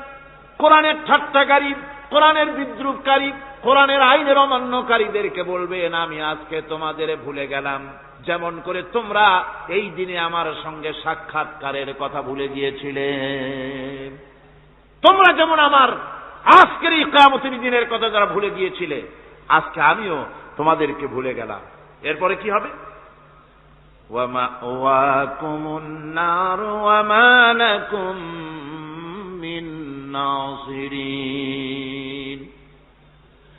[SPEAKER 1] কোরআনের ঠাট্টাকারী, কোরআনের বিদ্রুপকারী, কোরআনের আইনের অমান্যকারীদেরকে বলবেন আমি আজকে তোমাদের ভুলে গেলাম, যেমন করে তোমরা এই দিনে আমার সঙ্গে সাক্ষাৎকারের কথা ভুলে গিয়েছিলে। তোমরা যেমন আমার আজকের এই কিয়ামতের দিনের কথা যারা ভুলে গিয়েছিলে, আজকে আমিও তোমাদেরকে ভুলে গেলাম। এরপরে কি হবে? ওয়ামাওয়াকুমুন নার ওয়ামা লাকুম মিন নাসিরিন।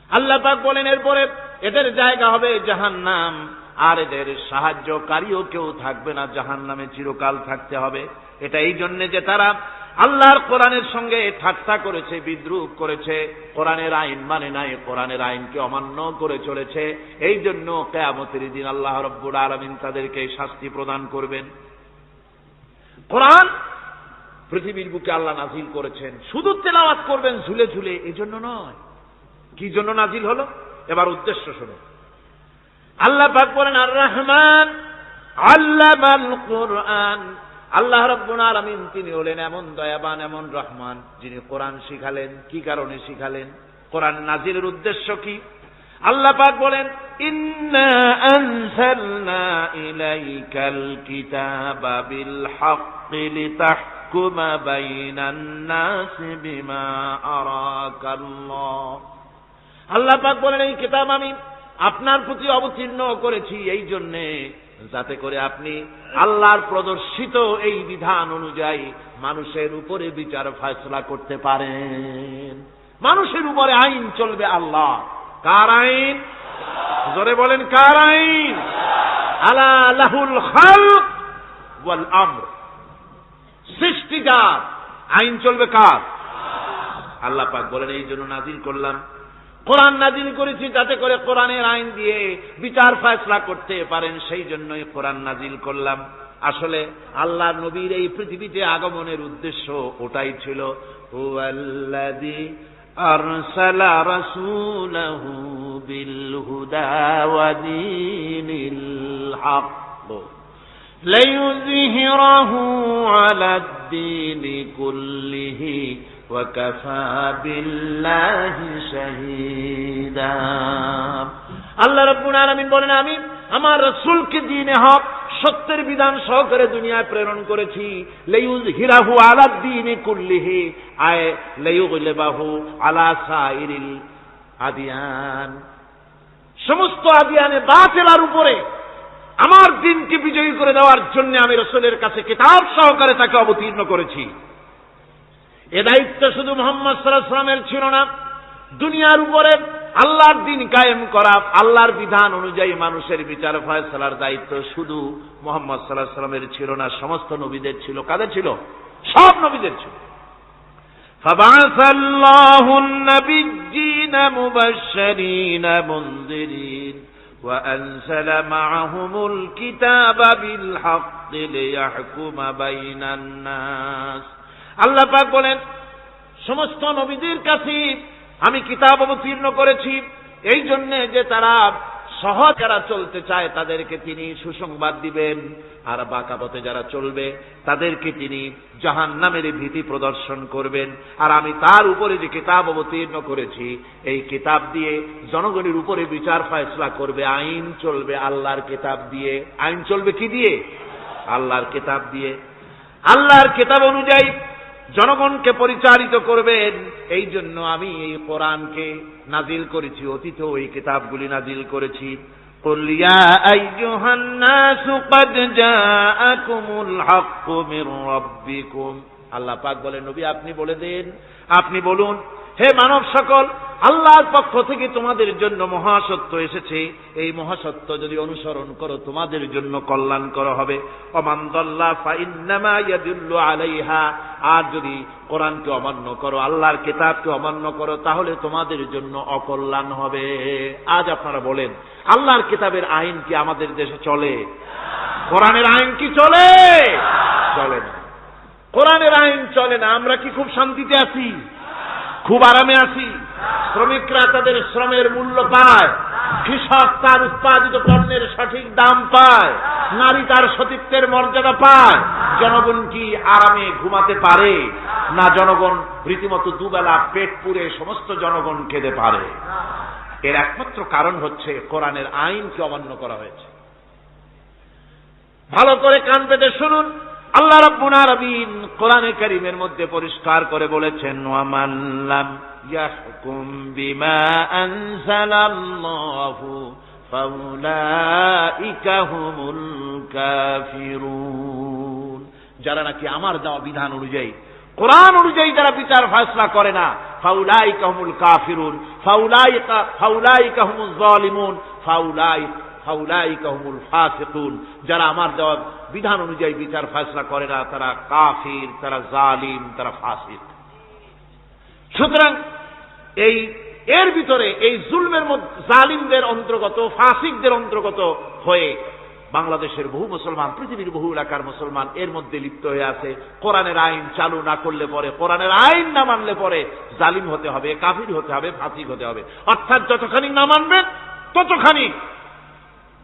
[SPEAKER 1] আল্লাহ পাক বলেন এরপরে এদের জায়গা হবে জাহান্নাম, আর এদের সাহায্যকারীও কেউ থাকবে না, জাহান্নামে চিরকাল থাকতে হবে। এটা এই জন্য যে তারা আল্লাহর কোরআনের সঙ্গে ঠাট্টা করেছে, বিদ্রুপ করেছে, কোরআনের আইন মানে নাই, কোরআনের আইনকে অমান্য করে চলেছে। এই জন্য কিয়ামতের দিন আল্লাহ রাব্বুল আলামিন তাদেরকে শাস্তি প্রদান করবেন। কোরআন পৃথিবীর বুকে আল্লাহ নাজিল করেছেন, শুধু তেলাওয়াত করবেন ঝুলে ঝুলে, এই জন্য নয়। কি জন্য নাজিল হলো? এবার উদ্দেশ্য শুনুন। আল্লাহ পাক বলেন আর রহমান আল্লামাল কুরআন। আল্লাহ রাব্বুল আলামিন তিনি হলেন এমন দয়াবান, এমন রহমান, যিনি কোরআন শিখালেন। কি কারণে শিখালেন? কোরআন নাজিলের উদ্দেশ্য কি? আল্লাহ পাক বলেন ইন্না আনজালনা ইলাইকাল কিতাবা বিল হাক্কি লিতাহকুমা বাইনান নাস বিমা আরাকাল্লাহ। আল্লাহ পাক বলেন, এই কিতাব আমি আপনার প্রতি অবতীর্ণ করেছি এই জন্যে যাতে করে আপনি আল্লাহর প্রদর্শিত এই বিধান অনুযায়ী মানুষের উপরে বিচার ফয়সালা করতে পারেন। মানুষের উপরে আইন চলবে আল্লাহ। কার আইন? জোরে বলেন, কার আইন? আলা লাহুল খালক ওয়াল আমর। সৃষ্টি যার, আইন চলবে কার? আল্লাহ পাক বলেন, এই জন্য নাজিল করলাম, কোরআন নাজিল করেছি যাতে করে কোরআনের আইন দিয়ে বিচার ফয়সালা করতে পারেন, সেই জন্যই কোরআন নাজিল করলাম। আসলে আল্লাহ নবীর এই পৃথিবীতে আগমনের উদ্দেশ্য ওটাই ছিল। হুয়াল্লাযী আরসালা রাসূলাহু বিল হুদা ওয়া দীনিল হক লিইয়ুযহিরাহু আলাদ দীনি কুল্লিহি ওয়া কাফা বিল্লাহি শাহীদা। আল্লাহ রাব্বুল আলামিন বলেন, আমি আমার রাসূলকে দ্বীনে হক সত্যের বিধান সহকারে দুনিয়ায় প্রেরণ করেছি। লিইয়ুযহিরাহু আলাদ দীনি কুল্লিহি আয় লিইয়ুগলিবাহু আলা সাইরিল আদিয়ান। সমস্ত আদিয়ানে বাতিলের উপরে আমার দ্বীনকে বিজয়ী করে দেওয়ার জন্য আমি রাসূলের কাছে কিতাব সহকারে তাকে অবতীর্ণ করেছি। এ দায়িত্ব শুধু মুহাম্মদ সাল্লাল্লাহু আলাইহি ওয়াসাল্লামের ছিল না, দুনিয়ার উপরে আল্লাহর দ্বীন কায়েম করা, আল্লাহর বিধান অনুযায়ী মানুষের বিচার ফয়সালার দায়িত্ব শুধু মুহাম্মদ সাল্লাল্লাহু আলাইহি ওয়াসাল্লামের ছিল না, সমস্ত নবীদের ছিল। কাদের ছিল? সব নবীদের ছিল। ফাবা'আসাল্লাহু আন-নাবিয়্যিনা মুবাশশিরিনা মুনযিরিন ওয়া আনজালা মা'আহুমুল কিতাবা বিল হাক্কি লিয়াহকুমা বাইনান নাস। আল্লাহ পাক বলেন, সমস্ত নবীদের কাছে আমি কিতাব অবতীর্ণ করেছি এই জন্যে যে তারা সহজ যারা চলতে চায় তাদেরকে তিনি সুসংবাদ দিবেন, আর বাঁকা পথে যারা চলবে তাদেরকে তিনি জাহান্নামের ভীতি প্রদর্শন করবেন। আর আমি তার উপরে যে কিতাব অবতীর্ণ করেছি এই কিতাব দিয়ে জনগণের উপরে বিচার ফয়সালা করবে, আইন চলবে আল্লাহর কিতাব দিয়ে। আইন চলবে কি দিয়ে? আল্লাহর কিতাব দিয়ে। আল্লাহর কিতাব অনুযায়ী জনগণকে পরিচালিত করবেন। এই জন্য আমি এই কোরআনকে নাজিল করেছি, অতীতেও এই কিতাবগুলি নাজিল করেছি। কুল ইয়া আইয়ুহান নাসু ক্বাদ জাআকুমুল হাক্কু মির রাব্বিকুম। আল্লাহ পাক বলেন, নবী আপনি বলে দেন, আপনি বলুন, হে মানব সকল, আল্লাহর পক্ষ থেকে তোমাদের জন্য মহাসত্য এসেছে। এই মহাসত্য যদি অনুসরণ করো তোমাদের জন্য কল্যাণকর হবে। ওমান দাল্লা ফাইন্নামা ইয়াদুল্লু আলাইহা। আর যদি কোরআনকে অমান্য করো, আল্লাহর কিতাবকে অমান্য করো, তাহলে তোমাদের জন্য অকল্যাণ হবে। আজ আপনারা বলেন, আল্লাহর কিতাবের আইন কি আমাদের দেশে চলে? কোরআনের আইন কি চলে? চলে না। কোরআনের আইন চলে না। আমরা কি খুব শান্তিতে আছি? খুব আরামে আছি? শ্রমিকরা তাদের শ্রমের মূল্য পায়, কৃষক তার উৎপাদিত পণ্যের সঠিক দাম পায়, নারী তার সতীত্বের মর্যাদা পায়। জনগণ কি আরামে ঘুমাতে পারে? না, জনগণ রীতিমতো দুবেলা পেট পুরে সমস্ত জনগণ খেতে পারে। এর একমাত্র কারণ হচ্ছে কোরআনের আইনকে অমান্য করা হয়েছে। ভালো করে কান পেতে শুনুন, আল্লাহ রাব্বুল আলামিন কোরআনে কারীমের মধ্যে পরিষ্কার করে বলেছেন, ওয়া মান লাম ইয়াহকুম বিমা আনজালাল্লাহু ফাউলাইকা হুমুল কাফিরুন। যারা নাকি আমার দেওয়া বিধান অনুযায়ী, কোরআন অনুযায়ী যারা বিচার ফয়সালা করে না, ফাউলাইকা হুমুল কাফিরুন, ফাউলাইকা হুমুজ জালিমুন, ফাউলাইকা হুমুল ফাসিকুন। যারা আমার দেওয়া বিধান অনুযায়ী বিচার ফয়সালা করে না তারা কাফির, তারা জালিম, তারা ফাসিক। সুতরাং এর ভিতরে এই জুলমের মধ্যে জালিমদের অন্তর্গত, ফাসিকদের অন্তর্গত হয়ে বাংলাদেশের বহু মুসলমান, পৃথিবীর বহু এলাকার মুসলমান এর মধ্যে লিপ্ত হয়ে আছে। কোরআনের আইন চালু না করলে পরে, কোরআনের আইন না মানলে পরে জালিম হতে হবে, কাফির হতে হবে, ফাসিক হতে হবে। অর্থাৎ যতখানি না মানবেন ততখানি